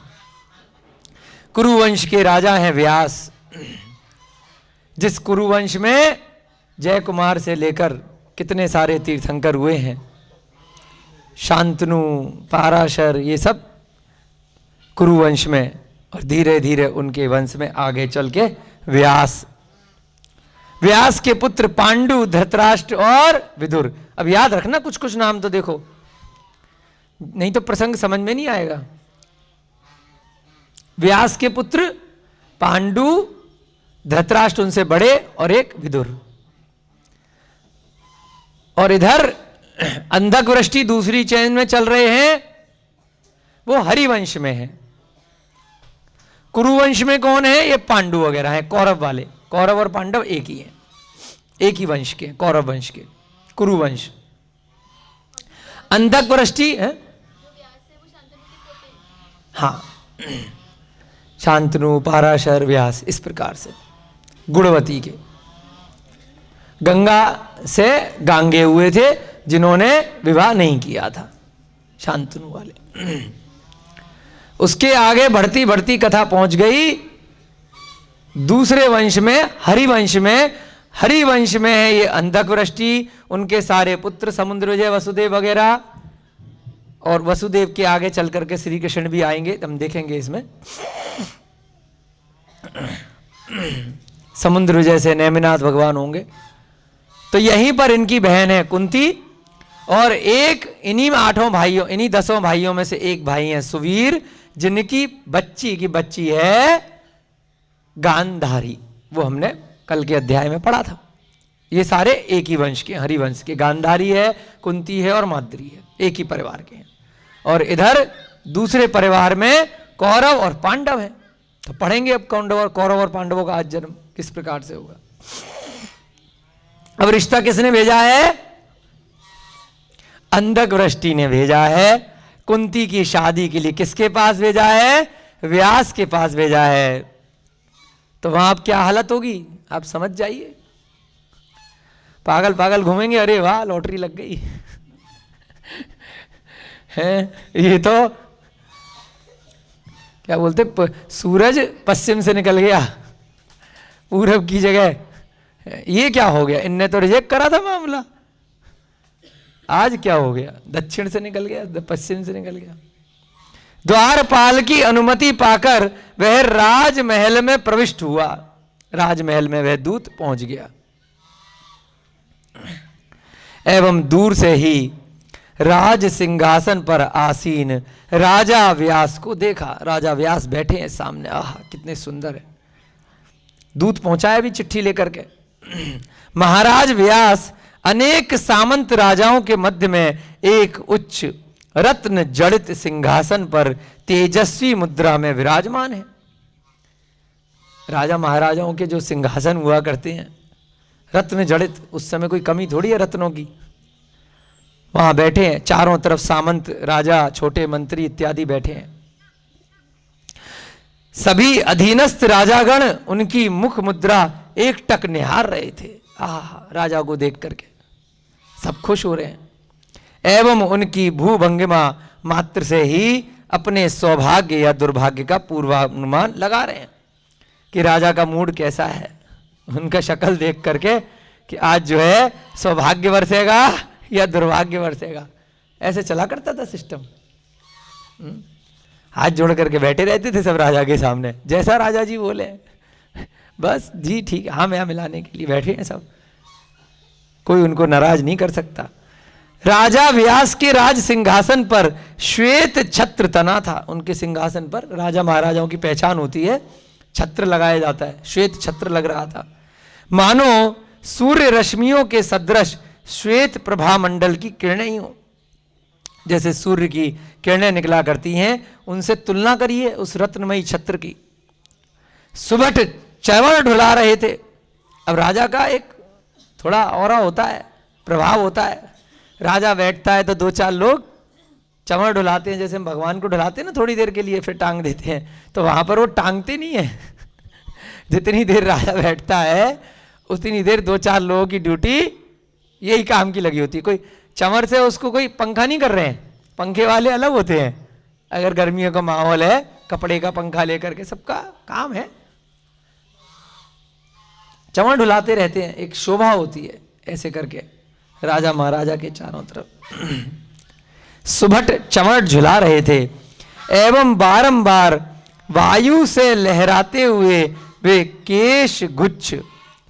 कुरुवंश के राजा हैं व्यास, जिस कुरुवंश में जय कुमार से लेकर कितने सारे तीर्थंकर हुए हैं, शांतनु, पाराशर, ये सब कुरुवंश में, और धीरे धीरे उनके वंश में आगे चल के व्यास, व्यास के पुत्र पांडु, धृतराष्ट्र और विदुर। अब याद रखना कुछ कुछ नाम तो देखो, नहीं तो प्रसंग समझ में नहीं आएगा। व्यास के पुत्र पांडु, धृतराष्ट्र उनसे बड़े, और एक विदुर। और इधर अंधक वृष्टि दूसरी चैन में चल रहे हैं, वो हरिवंश में है। कुरुवंश में कौन है? ये पांडु वगैरह हैं, कौरव वाले। कौरव और पांडव एक ही हैं, एक ही वंश के, कौरव वंश के, कुरुवंश। अंधक वृष्टि है, हाँ, शांतनु, पाराशर, व्यास, इस प्रकार से गुणवती के। गंगा से गांगे हुए थे जिन्होंने विवाह नहीं किया था, शांतनु वाले। उसके आगे बढ़ती बढ़ती कथा पहुंच गई दूसरे वंश में, हरिवंश में। हरिवंश में है ये अंधक वृष्टि, उनके सारे पुत्र समुद्रविजय, वसुदेव वगैरह। और वसुदेव के आगे चल करके श्री कृष्ण भी आएंगे, हम देखेंगे इसमें। समुद्रविजय से नेमिनाथ भगवान होंगे। तो यहीं पर इनकी बहन है कुंती, और एक इन्हीं 8 भाइयों, इन्हीं 10 भाइयों में से एक भाई है सुवीर, जिनकी बच्ची की बच्ची है गांधारी। वो हमने कल के अध्याय में पढ़ा था। ये सारे एक ही वंश के, हरिवंश के। गांधारी है, कुंती है और माद्री है, एक ही परिवार के हैं। और इधर दूसरे परिवार में कौरव और पांडव हैं। तो पढ़ेंगे अब कौरव और पांडवों का आज जन्म किस प्रकार से होगा। अब रिश्ता किसने भेजा है? अंधक वृष्टि ने भेजा है। कुंती की शादी के लिए किसके पास भेजा है? व्यास के पास भेजा है। तो वहां अब क्या हालत होगी आप समझ जाइए। पागल पागल घूमेंगे, अरे वाह लॉटरी लग गई है। ये तो क्या बोलते, सूरज पश्चिम से निकल गया पूरब की जगह। ये क्या हो गया? इनने तो रिजेक्ट करा था मामला, आज क्या हो गया? दक्षिण से निकल गया, पश्चिम से निकल गया। द्वारपाल की अनुमति पाकर वह राजमहल में प्रविष्ट हुआ। राजमहल में वह दूत पहुंच गया एवं दूर से ही राज सिंहासन पर आसीन राजा व्यास को देखा। राजा व्यास बैठे हैं सामने, आह कितने सुंदर है। दूत पहुंचाया भी चिट्ठी लेकर के। महाराज व्यास अनेक सामंत राजाओं के मध्य में एक उच्च रत्न जड़ित सिंहासन पर तेजस्वी मुद्रा में विराजमान है। राजा महाराजाओं के जो सिंहासन हुआ करते हैं रत्न जड़ित, उस समय कोई कमी थोड़ी है रत्नों की। वहां बैठे हैं, चारों तरफ सामंत राजा, छोटे मंत्री इत्यादि बैठे हैं। सभी अधीनस्थ राजागण उनकी मुख मुद्रा एकटक निहार रहे थे। आह, राजा को देख करके सब खुश हो रहे हैं एवं उनकी भूभंगिमा मात्र से ही अपने सौभाग्य या दुर्भाग्य का पूर्वानुमान लगा रहे हैं कि राजा का मूड कैसा है। उनका शक्ल देख करके कि आज जो है सौभाग्य बरसेगा या दुर्भाग्य बरसेगा। ऐसे चला करता था सिस्टम। हाथ जोड़ करके बैठे रहते थे सब राजा के सामने, जैसा राजा जी बोले बस जी ठीक है, हाँ मैं मिलाने के लिए बैठे हैं सब, कोई उनको नाराज नहीं कर सकता। राजा व्यास के राज सिंहासन पर श्वेत छत्र तना था। उनके सिंहासन पर राजा महाराजाओं की पहचान होती है, छत्र लगाया जाता है, श्वेत छत्र लग रहा था। मानो सूर्य रश्मियों के सदृश श्वेत प्रभा मंडल की किरणें ही हो। जैसे सूर्य की किरणें निकला करती हैं, उनसे तुलना करिए उस रत्नमयी छत्र की। सुबह चैवल ढुला रहे थे। अब राजा का एक थोड़ा औरा होता है, प्रभाव होता है। राजा बैठता है तो दो चार लोग चमर ढुलाते हैं, जैसे हम भगवान को ढुलाते हैं ना थोड़ी देर के लिए, फिर टांग देते हैं, तो वहां पर वो टांगते नहीं है। जितनी देर राजा बैठता है उतनी देर दो चार लोगों की ड्यूटी यही काम की लगी होती है। कोई चमर से उसको कोई पंखा नहीं कर रहे हैं, पंखे वाले अलग होते हैं। अगर गर्मियों का माहौल है, कपड़े का पंखा लेकर के सबका काम है, चमर ढुलाते रहते हैं, एक शोभा होती है ऐसे करके राजा महाराजा के चारों तरफ। सुभट चमर झुला रहे थे एवं बारंबार वायु से लहराते हुए वे केश गुच्छ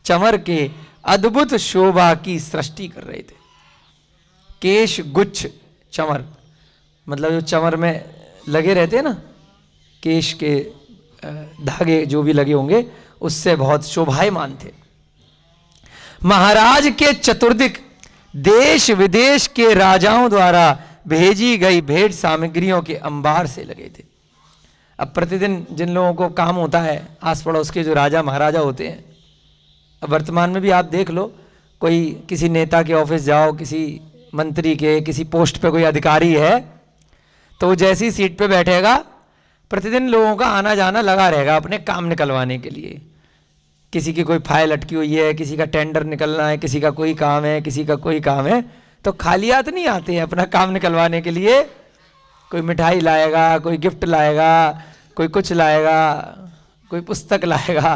चमर के अद्भुत शोभा की सृष्टि कर रहे थे। केश गुच्छ चमर मतलब जो चमर में लगे रहते हैं ना, केश के धागे जो भी लगे होंगे उससे बहुत शोभायमान थे। महाराज के चतुर्दिक देश विदेश के राजाओं द्वारा भेजी गई भेंट सामग्रियों के अंबार से लगे थे। अब प्रतिदिन जिन लोगों को काम होता है, आस पड़ोस के जो राजा महाराजा होते हैं, अब वर्तमान में भी आप देख लो, कोई किसी नेता के ऑफिस जाओ, किसी मंत्री के किसी पोस्ट पे कोई अधिकारी है, तो वो जैसी सीट पे बैठेगा प्रतिदिन लोगों का आना जाना लगा रहेगा अपने काम निकलवाने के लिए। किसी की कोई फाइल अटकी हुई है, किसी का टेंडर निकलना है, किसी का कोई काम है, किसी का कोई काम है, तो खाली हाथ नहीं आते हैं अपना काम निकलवाने के लिए। कोई मिठाई लाएगा, कोई गिफ्ट लाएगा, कोई कुछ लाएगा, कोई पुस्तक लाएगा,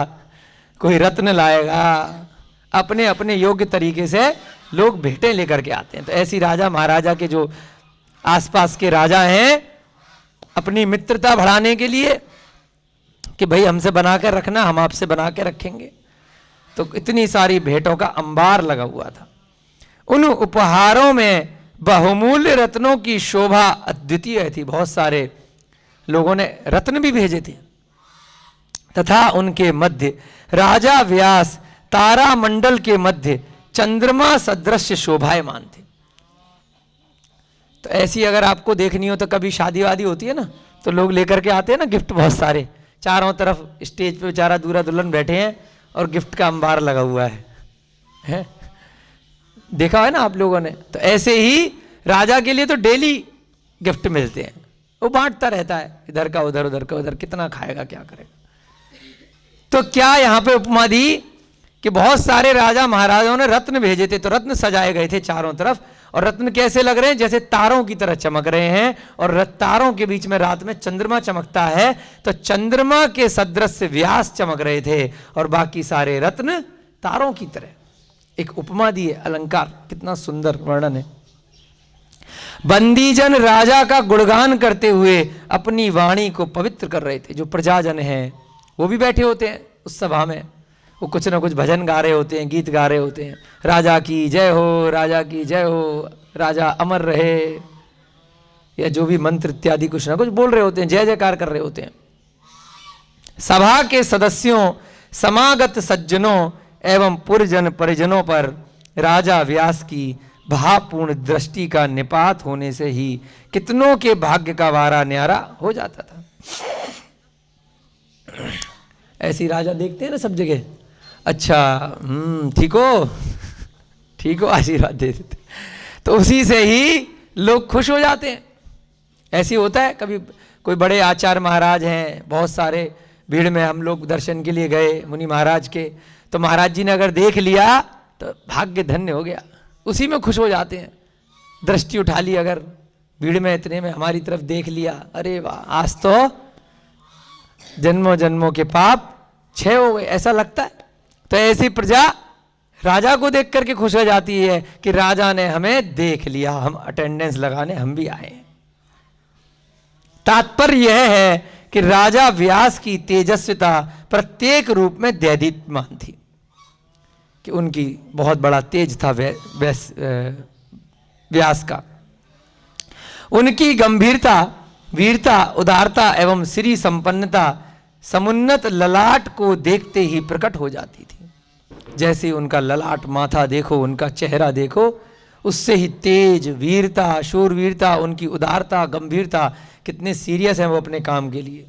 कोई रत्न लाएगा, अपने अपने योग्य तरीके से लोग भेंटें लेकर के आते हैं। तो ऐसी राजा महाराजा के जो आसपास के राजा हैं, अपनी मित्रता बढ़ाने के लिए कि भाई हमसे बना कर रखना, हम आपसे बना के रखेंगे, तो इतनी सारी भेंटों का अंबार लगा हुआ था। उन उपहारों में बहुमूल्य रत्नों की शोभा अद्वितीय थी। बहुत सारे लोगों ने रत्न भी भेजे थे। तथा उनके मध्य राजा व्यास तारा मंडल के मध्य चंद्रमा सदृश शोभायमान थे। तो ऐसी अगर आपको देखनी हो तो कभी शादी वादी होती है ना, तो लोग लेकर के आते हैं ना गिफ्ट बहुत सारे, चारों तरफ स्टेज पे बेचारा दूल्हा दुल्हन बैठे हैं और गिफ्ट का अंबार लगा हुआ है? देखा है ना आप लोगों ने? तो ऐसे ही राजा के लिए तो डेली गिफ्ट मिलते हैं, वो बांटता रहता है, इधर का उधर, उधर का उधर, कितना खाएगा क्या करेगा। तो क्या यहां पे उपमा दी कि बहुत सारे राजा महाराजाओं ने रत्न भेजे थे, तो रत्न सजाए गए थे चारों तरफ, और रत्न कैसे लग रहे हैं? जैसे तारों की तरह चमक रहे हैं, और तारों के बीच में रात में चंद्रमा चमकता है, तो चंद्रमा के सदृश व्यास चमक रहे थे और बाकी सारे रत्न तारों की तरह। एक उपमा दी है, अलंकार, कितना सुंदर वर्णन है। बंदीजन राजा का गुणगान करते हुए अपनी वाणी को पवित्र कर रहे थे। जो प्रजाजन हैं वो भी बैठे होते हैं उस सभा में, वो कुछ ना कुछ भजन गा रहे होते हैं, गीत गा रहे होते हैं, राजा की जय हो, राजा की जय हो, राजा अमर रहे, या जो भी मंत्र इत्यादि कुछ ना कुछ बोल रहे होते हैं, जय जयकार कर रहे होते हैं। सभा के सदस्यों, समागत सज्जनों एवं पुरजन परिजनों पर राजा व्यास की भावपूर्ण दृष्टि का निपात होने से ही कितनों के भाग्य का वारा न्यारा हो जाता था। ऐसी राजा देखते हैं ना सब जगह, अच्छा ठीक हो, ठीक हो, आशीर्वाद दे देते, तो उसी से ही लोग खुश हो जाते हैं। ऐसी होता है, कभी कोई बड़े आचार्य महाराज हैं, बहुत सारे भीड़ में हम लोग दर्शन के लिए गए मुनि महाराज के, तो महाराज जी ने अगर देख लिया तो भाग्य धन्य हो गया, उसी में खुश हो जाते हैं। दृष्टि उठा ली अगर भीड़ में, इतने में हमारी तरफ देख लिया, अरे वाह, आज तो जन्मों जन्मों के पाप क्षय हो गए, ऐसा लगता है। तो ऐसी प्रजा राजा को देख करके खुश हो जाती है कि राजा ने हमें देख लिया, हम अटेंडेंस लगाने हम भी आए। तात्पर्य यह है कि राजा व्यास की तेजस्विता प्रत्येक रूप में दैदीप्यमान थी, कि उनकी बहुत बड़ा तेज था व्यास का। उनकी गंभीरता, वीरता, उदारता एवं श्री संपन्नता समुन्नत ललाट को देखते ही प्रकट हो जाती थी। जैसे उनका ललाट, माथा देखो, उनका चेहरा देखो, उससे ही तेज, वीरता, शूरवीरता, उनकी उदारता, गंभीरता, कितने सीरियस हैं वो अपने काम के लिए,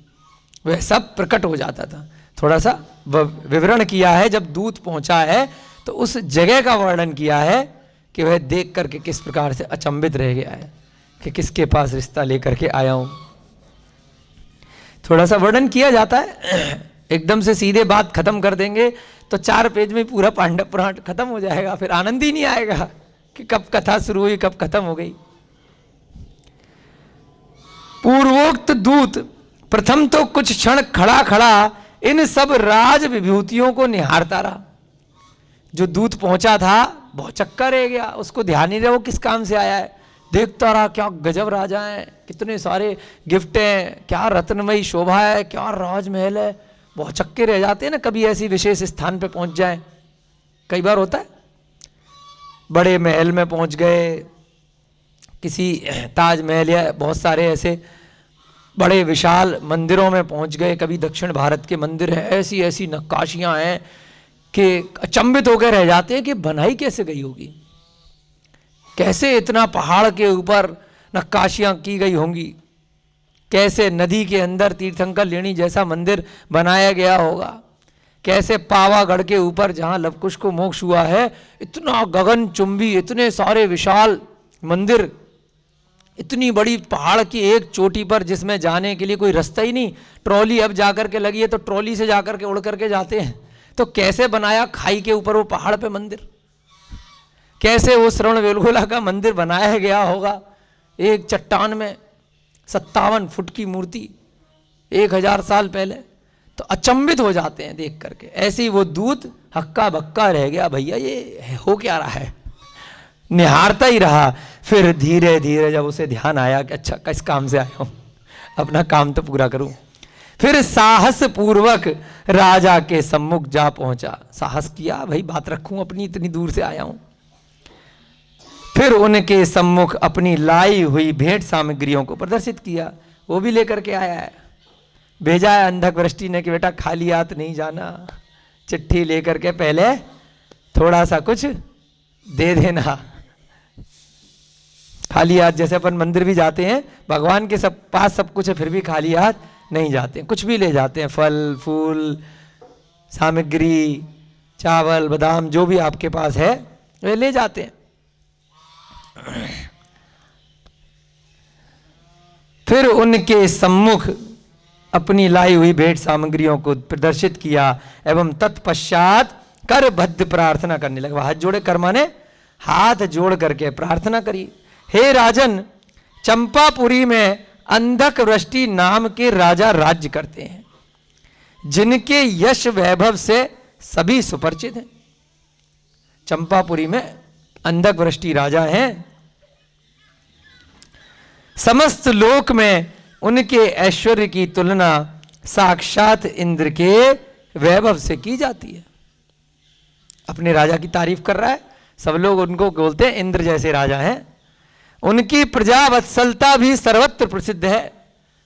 वह सब प्रकट हो जाता था। थोड़ा सा विवरण किया है, जब दूत पहुंचा है तो उस जगह का वर्णन किया है कि वह देख करके किस प्रकार से अचंभित रह गया है कि किसके पास रिश्ता लेकर के आया हूं। थोड़ा सा वर्णन किया जाता है, एकदम से सीधे बात खत्म कर देंगे तो 4 पेज में पूरा पांडव पुराण खत्म हो जाएगा, फिर आनंद ही नहीं आएगा कि कब कथा शुरू हुई कब खत्म हो गई। पूर्वोक्त दूत प्रथम तो कुछ क्षण खड़ा खड़ा इन सब राज विभूतियों को निहारता रहा। जो दूत पहुंचा था बहुत चक्कर रह गया, उसको ध्यान नहीं रहा वो किस काम से आया है, देखता रहा क्या गजब राजा हैं, कितने सारे गिफ्ट हैं, क्या रत्नमयी शोभा है, क्या राजमहल है। बहुत चक्के रह जाते हैं ना कभी ऐसी विशेष स्थान पे पहुंच जाए, कई बार होता है। बड़े महल में पहुंच गए, किसी ताजमहल या बहुत सारे ऐसे बड़े विशाल मंदिरों में पहुंच गए। कभी दक्षिण भारत के मंदिर हैं, ऐसी ऐसी नक्काशियां हैं कि अचंभित होकर रह जाते हैं कि बनाई कैसे गई होगी, कैसे इतना पहाड़ के ऊपर नक्काशियां की गई होंगी, कैसे नदी के अंदर तीर्थंकर लेणी जैसा मंदिर बनाया गया होगा, कैसे पावागढ़ के ऊपर जहां लवकुश को मोक्ष हुआ है इतना गगनचुंबी, इतने सारे विशाल मंदिर, इतनी बड़ी पहाड़ की एक चोटी पर जिसमें जाने के लिए कोई रास्ता ही नहीं, ट्रॉली अब जाकर के लगी है तो ट्रॉली से जाकर के उड़ करके जाते हैं। तो कैसे बनाया खाई के ऊपर वो पहाड़ पे मंदिर, कैसे वो श्रवण बेलगोला का मंदिर बनाया गया होगा एक चट्टान में, 57 फुट की मूर्ति 1000 साल पहले। तो अचंभित हो जाते हैं देख करके। ऐसे ही वो दूत हक्का बक्का रह गया, भैया ये हो क्या रहा है, निहारता ही रहा। फिर धीरे धीरे जब उसे ध्यान आया कि अच्छा किस काम से आया हूं, अपना काम तो पूरा करूं, फिर साहस पूर्वक राजा के सम्मुख जा पहुंचा। साहस किया, भाई बात रखूं अपनी, इतनी दूर से आया हूं। फिर उनके सम्मुख अपनी लाई हुई भेंट सामग्रियों को प्रदर्शित किया। वो भी लेकर के आया है, भेजा है अंधक वृष्टि ने कि बेटा खाली हाथ नहीं जाना, चिट्ठी लेकर के पहले थोड़ा सा कुछ दे देना। खाली हाथ, जैसे अपन मंदिर भी जाते हैं, भगवान के सब पास सब कुछ है फिर भी खाली हाथ नहीं जाते, कुछ भी ले जाते हैं, फल फूल सामग्री, चावल बादाम जो भी आपके पास है वे ले जाते हैं। फिर उनके सम्मुख अपनी लाई हुई भेंट सामग्रियों को प्रदर्शित किया एवं तत्पश्चात करबद्ध प्रार्थना करने लगा। हाथ जोड़े, कर माने हाथ जोड़ करके प्रार्थना करी, हे राजन, चंपापुरी में अंधक वृष्टि नाम के राजा राज्य करते हैं, जिनके यश वैभव से सभी सुपरिचित हैं। चंपापुरी में अंधक वृष्टि राजा हैं, समस्त लोक में उनके ऐश्वर्य की तुलना साक्षात इंद्र के वैभव से की जाती है। अपने राजा की तारीफ कर रहा है, सब लोग उनको बोलते हैं इंद्र जैसे राजा हैं। उनकी प्रजा वत्सलता भी सर्वत्र प्रसिद्ध है,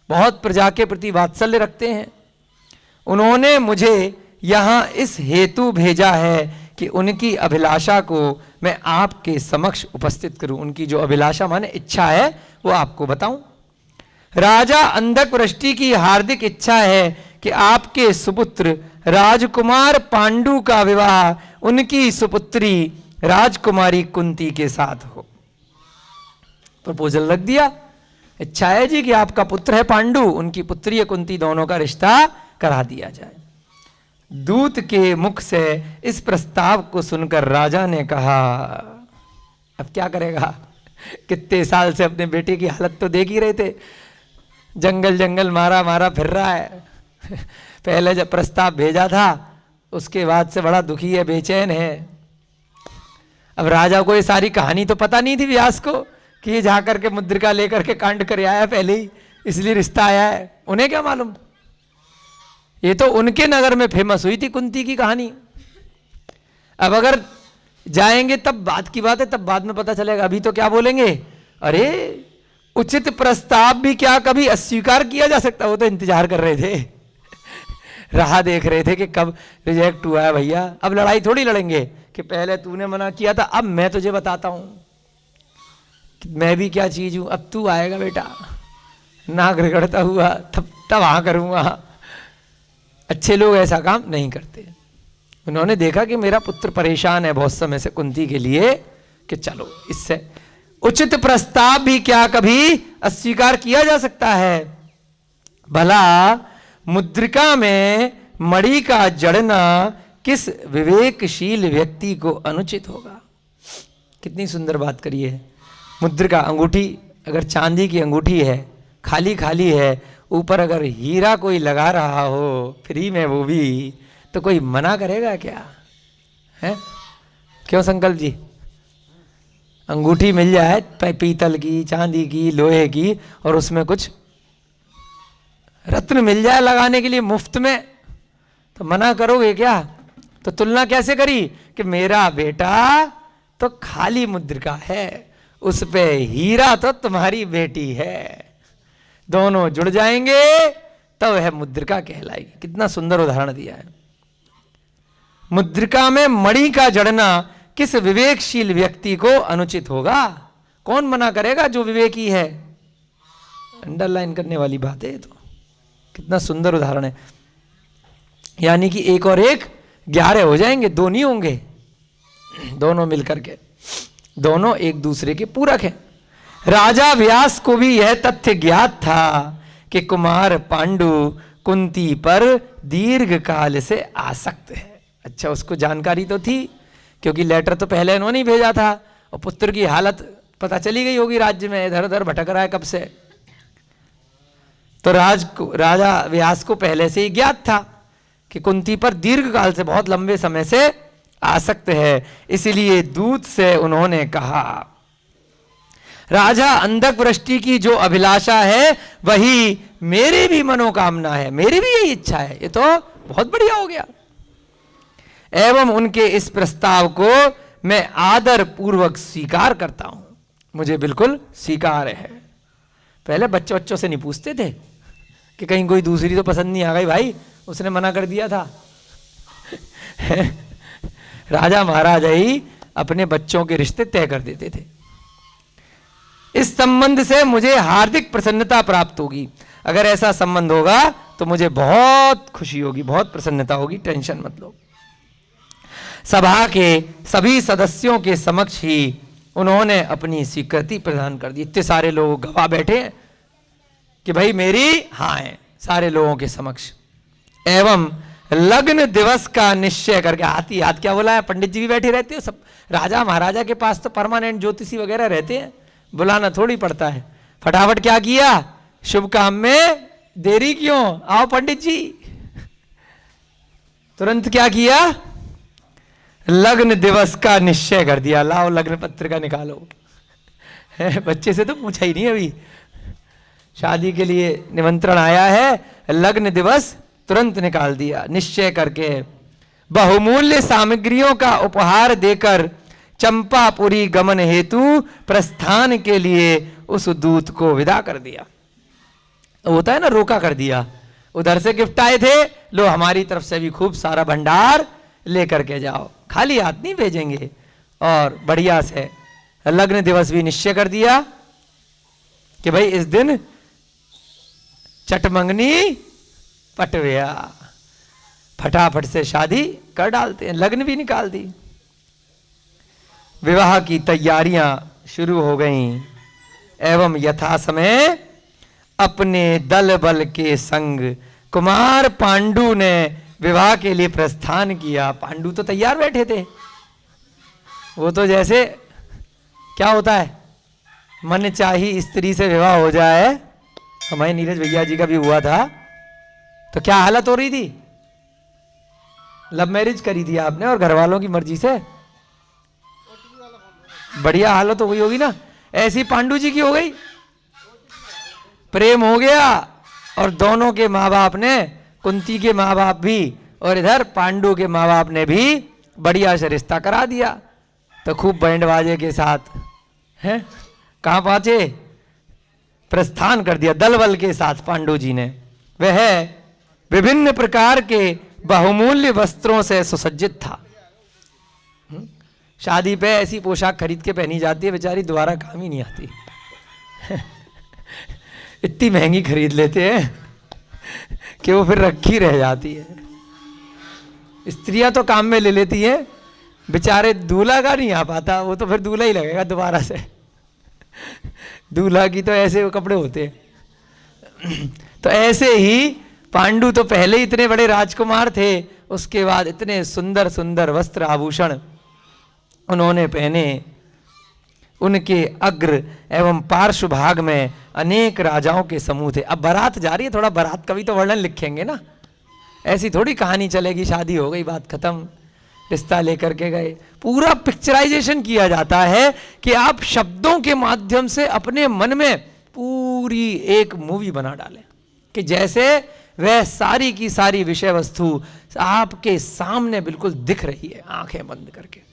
बहुत प्रजा के प्रति वात्सल्य रखते हैं। उन्होंने मुझे यहाँ इस हेतु भेजा है कि उनकी अभिलाषा को मैं आपके समक्ष उपस्थित करूं। उनकी जो अभिलाषा माने इच्छा है वो आपको बताऊं। राजा अंधक वृष्टि की हार्दिक इच्छा है कि आपके सुपुत्र राजकुमार पांडु का विवाह उनकी सुपुत्री राजकुमारी कुंती के साथ हो। प्रपोजल रख दिया, इच्छा है जी कि आपका पुत्र है पांडु, उनकी पुत्री है कुंती, दोनों का रिश्ता करा दिया जाए। दूत के मुख से इस प्रस्ताव को सुनकर राजा ने कहा, अब क्या करेगा, कितने साल से अपने बेटे की हालत तो देख ही रहे थे, जंगल जंगल मारा मारा फिर रहा है। पहले जब प्रस्ताव भेजा था उसके बाद से बड़ा दुखी है, बेचैन है। अब राजा को ये सारी कहानी तो पता नहीं थी व्यास को कि ये जाकर के मुद्रिका लेकर के कांड कर आया पहले ही, इसलिए रिश्ता आया है। उन्हें क्या मालूम, ये तो उनके नगर में फेमस हुई थी कुंती की कहानी। अब अगर जाएंगे तब बात की बात है, तब बाद में पता चलेगा। अभी तो क्या बोलेंगे, अरे उचित प्रस्ताव भी क्या कभी अस्वीकार किया जा सकता। वो तो इंतजार कर रहे थे, राह देख रहे थे कि कब रिजेक्ट हुआ है भैया। अब लड़ाई थोड़ी लड़ेंगे कि पहले तूने मना किया था, अब मैं तुझे बताता हूं कि मैं भी क्या चीज हूं, अब तू आएगा बेटा, नाक रगड़ता हुआ तब वहां करूंगा। अच्छे लोग ऐसा काम नहीं करते। उन्होंने देखा कि मेरा पुत्र परेशान है बहुत समय से कुंती के लिए, कि चलो इससे उचित प्रस्ताव भी क्या कभी अस्वीकार किया जा सकता है। भला मुद्रिका में मणि का जड़ना किस विवेकशील व्यक्ति को अनुचित होगा। कितनी सुंदर बात करी है। मुद्रिका अंगूठी, अगर चांदी की अंगूठी है, खाली खाली है, ऊपर अगर हीरा कोई लगा रहा हो फ्री में वो भी, तो कोई मना करेगा क्या है? क्यों संकल्प जी? अंगूठी मिल जाए पीतल की, चांदी की, लोहे की, और उसमें कुछ रत्न मिल जाए लगाने के लिए मुफ्त में, तो मना करोगे क्या? तो तुलना कैसे करी कि मेरा बेटा तो खाली मुद्रिका है, उस पे हीरा तो तुम्हारी बेटी है, दोनों जुड़ जाएंगे तब वह मुद्रिका कहलाएगी। कितना सुंदर उदाहरण दिया है। मुद्रिका में मणि का जड़ना किस विवेकशील व्यक्ति को अनुचित होगा। कौन मना करेगा? जो विवेकी है। अंडरलाइन करने वाली बात है। तो कितना सुंदर उदाहरण है। यानी कि 1 और 1 11 हो जाएंगे, 2 नहीं होंगे, दोनों मिलकर के, दोनों एक दूसरे के पूरक हैं। राजा व्यास को भी यह तथ्य ज्ञात था कि कुमार पांडु कुंती पर दीर्घ काल से आसक्त है। अच्छा, उसको जानकारी तो थी, क्योंकि लेटर तो पहले इन्होंने भेजा था, और पुत्र की हालत पता चली गई होगी, राज्य में इधर उधर भटक रहा है कब से। तो राजा व्यास को पहले से ही ज्ञात था कि कुंती पर दीर्घ काल से, बहुत लंबे समय से आसक्त है। इसलिए दूत से उन्होंने कहा, राजा अंधक वृष्टि की जो अभिलाषा है वही मेरी भी मनोकामना है, मेरी भी यही इच्छा है। ये तो बहुत बढ़िया हो गया। एवं उनके इस प्रस्ताव को मैं आदर पूर्वक स्वीकार करता हूं, मुझे बिल्कुल स्वीकार है। पहले बच्चों से नहीं पूछते थे कि कहीं कोई दूसरी तो पसंद नहीं आ गई, भाई उसने मना कर दिया था। राजा महाराजा ही अपने बच्चों के रिश्ते तय कर देते थे। इस संबंध से मुझे हार्दिक प्रसन्नता प्राप्त होगी। अगर ऐसा संबंध होगा तो मुझे बहुत खुशी होगी, बहुत प्रसन्नता होगी, टेंशन मत लो। सभा के सभी सदस्यों के समक्ष ही उन्होंने अपनी स्वीकृति प्रदान कर दी। इतने सारे लोग गवाह बैठे कि भाई मेरी हाँ है, सारे लोगों के समक्ष। एवं लग्न दिवस का निश्चय करके, हाथ क्या बोला है, पंडित जी भी बैठे रहते हो सब। राजा महाराजा के पास तो परमानेंट ज्योतिषी वगैरह रहते हैं, बुलाना थोड़ी पड़ता है। फटाफट क्या किया, शुभ काम में देरी क्यों, आओ पंडित जी। तुरंत क्या किया, लग्न दिवस का निश्चय कर दिया। लाओ लग्न पत्रिका निकालो। बच्चे से तो पूछा ही नहीं अभी, शादी के लिए निमंत्रण आया है, लग्न दिवस तुरंत निकाल दिया। निश्चय करके बहुमूल्य सामग्रियों का उपहार देकर चंपापुरी गमन हेतु प्रस्थान के लिए उस दूत को विदा कर दिया। होता है ना, रोका कर दिया। उधर से गिफ्ट आए थे, लो हमारी तरफ से भी खूब सारा भंडार लेकर के जाओ, खाली हाथ नहीं भेजेंगे। और बढ़िया से लग्न दिवस भी निश्चय कर दिया कि भाई इस दिन चटमंगनी पटव्या, फटाफट से शादी कर डालते हैं। लग्न भी निकाल दी। विवाह की तैयारियां शुरू हो गईं एवं यथा समय अपने दल बल के संग कुमार पांडु ने विवाह के लिए प्रस्थान किया। पांडु तो तैयार बैठे थे। वो तो जैसे क्या होता है, मन चाही स्त्री से विवाह हो जाए। हमारे नीरज भैया जी का भी हुआ था, तो क्या हालत हो रही थी, लव मैरिज करी थी आपने और घर वालों की मर्जी से, बढ़िया हालत हो गई होगी ना। ऐसी पांडु जी की हो गई, प्रेम हो गया और दोनों के माँ बाप ने, कुंती के माँ बाप भी और इधर पांडु के माँ बाप ने भी बढ़िया से रिश्ता करा दिया। तो खूब बैंड बाजे के साथ हैं, कहाँ पहुंचे, प्रस्थान कर दिया दल बल के साथ। पांडु जी ने वह विभिन्न प्रकार के बहुमूल्य वस्त्रों से सुसज्जित था। शादी पे ऐसी पोशाक खरीद के पहनी जाती है, बेचारी दोबारा काम ही नहीं आती। इतनी महंगी खरीद लेते हैं कि वो फिर रखी रह जाती है। स्त्रियां तो काम में ले लेती हैं, बेचारे दूल्हा का नहीं आ पाता, वो तो फिर दूल्हा ही लगेगा दोबारा से। दूल्हा की तो ऐसे वो कपड़े होते हैं। तो ऐसे ही पांडु तो पहले ही इतने बड़े राजकुमार थे, उसके बाद इतने सुंदर सुंदर वस्त्र आभूषण उन्होंने पहने। उनके अग्र एवं पार्श्व भाग में अनेक राजाओं के समूह थे। अब बारात जा रही है, थोड़ा बारात का भी तो वर्णन लिखेंगे ना, ऐसी थोड़ी कहानी चलेगी, शादी हो गई बात खत्म, रिश्ता लेकर के गए। पूरा पिक्चराइजेशन किया जाता है कि आप शब्दों के माध्यम से अपने मन में पूरी एक मूवी बना डालें, कि जैसे वह सारी की सारी विषय वस्तु आपके सामने बिल्कुल दिख रही है आंखें बंद करके।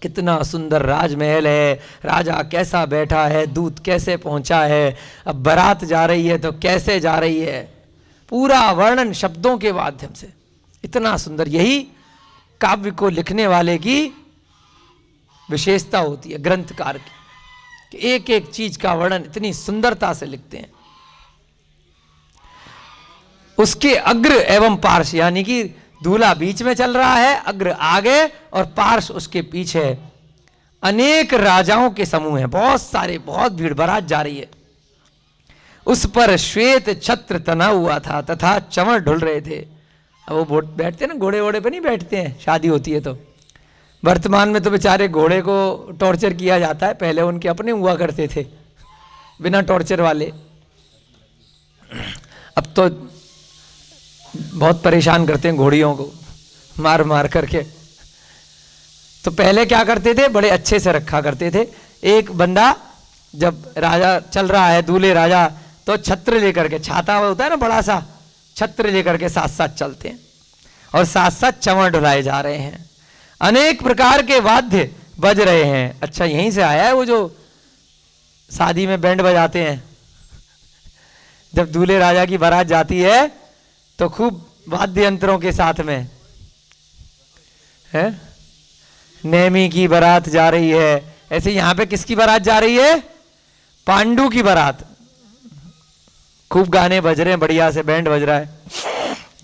कितना सुंदर राजमहल है, राजा कैसा बैठा है, दूत कैसे पहुंचा है, अब बारात जा रही है तो कैसे जा रही है, पूरा वर्णन शब्दों के माध्यम से। इतना सुंदर, यही काव्य को लिखने वाले की विशेषता होती है, ग्रंथकार की, कि एक एक चीज का वर्णन इतनी सुंदरता से लिखते हैं। उसके अग्र एवं पार्श्व, यानी कि दूल्हा बीच में चल रहा है, अग्र आगे और पार्श्व उसके पीछे अनेक राजाओं के समूह हैं, बहुत सारे, बहुत भीड़, बारात जा रही है। उस पर श्वेत छत्र तना हुआ था तथा चंवर ढुल रहे थे। अब वो बैठते हैं ना, घोड़े वोड़े पे नहीं बैठते हैं, शादी होती है तो। वर्तमान में तो बेचारे घोड़े को टॉर्चर किया जाता है, पहले उनके अपने हुआ करते थे बिना टॉर्चर वाले। अब तो बहुत परेशान करते हैं घोड़ियों को मार मार करके। तो पहले क्या करते थे, बड़े अच्छे से रखा करते थे। एक बंदा जब राजा चल रहा है, दूल्हे राजा, तो छत्र लेकर के, छाता होता है ना बड़ा सा, छत्र लेकर के साथ साथ चलते हैं और साथ साथ चंवर ढुलाए जा रहे हैं। अनेक प्रकार के वाद्य बज रहे हैं। अच्छा, यहीं से आया है वो जो शादी में बैंड बजाते हैं, जब दूल्हे राजा की बारात जाती है तो खूब वाद्य यंत्रों के साथ में है। नेमी की बारात जा रही है, ऐसे यहां पे किसकी बारात जा रही है, पांडु की बारात। खूब गाने बज रहे हैं, बढ़िया से बैंड बज रहा है,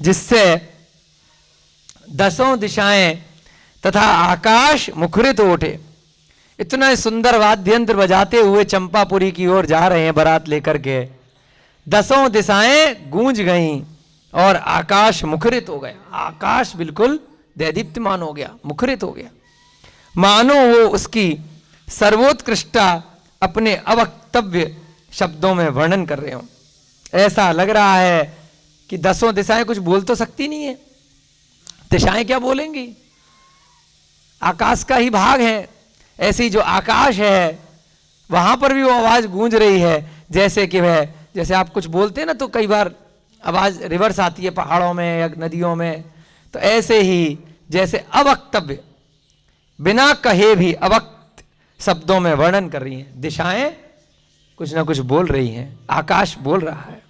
जिससे दसों दिशाएं तथा आकाश मुखरित उठे। इतना सुंदर वाद्य यंत्र बजाते हुए चंपापुरी की ओर जा रहे हैं बारात लेकर के। दसों दिशाएं गूंज गईं और आकाश मुखरित हो गया। आकाश बिल्कुल दैदीप्यमान हो गया, मुखरित हो गया, मानो वो उसकी सर्वोत्कृष्टता अपने अवक्तव्य शब्दों में वर्णन कर रहे हो। ऐसा लग रहा है कि दसों दिशाएं कुछ बोल तो सकती नहीं है, दिशाएं क्या बोलेंगी, आकाश का ही भाग है। ऐसे ही जो आकाश है वहां पर भी वो आवाज गूंज रही है, जैसे कि वह, जैसे आप कुछ बोलते हैं ना तो कई बार आवाज रिवर्स आती है पहाड़ों में या नदियों में, तो ऐसे ही जैसे अवक्तव्य, बिना कहे भी अवक्त शब्दों में वर्णन कर रही हैं। दिशाएं कुछ ना कुछ बोल रही हैं, आकाश बोल रहा है।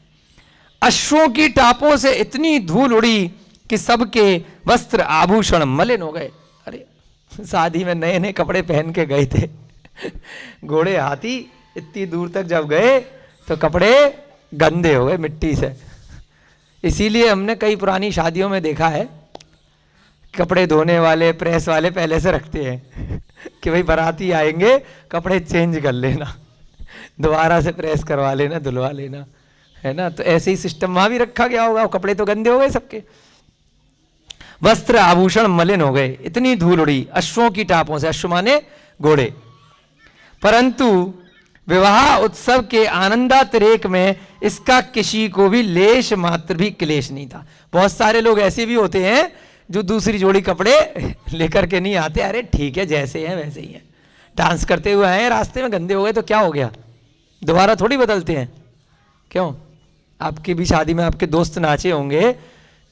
अश्वों की टापों से इतनी धूल उड़ी कि सबके वस्त्र आभूषण मलिन हो गए। अरे, शादी में नए नए कपड़े पहन के गए थे, घोड़े हाथी इतनी दूर तक जब गए तो कपड़े गंदे हो गए मिट्टी से। इसीलिए हमने कई पुरानी शादियों में देखा है, कपड़े धोने वाले, प्रेस वाले पहले से रखते हैं कि भाई बाराती आएंगे, कपड़े चेंज कर लेना, दोबारा से प्रेस करवा लेना, धुलवा लेना, है ना। तो ऐसे ही सिस्टम वहां भी रखा गया होगा, कपड़े तो गंदे हो गए सबके, वस्त्र आभूषण मलिन हो गए, इतनी धूल उड़ी अश्वों की टापों से, अश्व माने घोड़े। परंतु विवाह उत्सव के आनंदातिरेक में इसका किसी को भी लेश मात्र भी क्लेश नहीं था। बहुत सारे लोग ऐसे भी होते हैं जो दूसरी जोड़ी कपड़े लेकर के नहीं आते, अरे ठीक है जैसे हैं वैसे ही हैं, डांस करते हुए आए, रास्ते में गंदे हो गए तो क्या हो गया, दोबारा थोड़ी बदलते हैं। क्यों, आपकी भी शादी में आपके दोस्त नाचे होंगे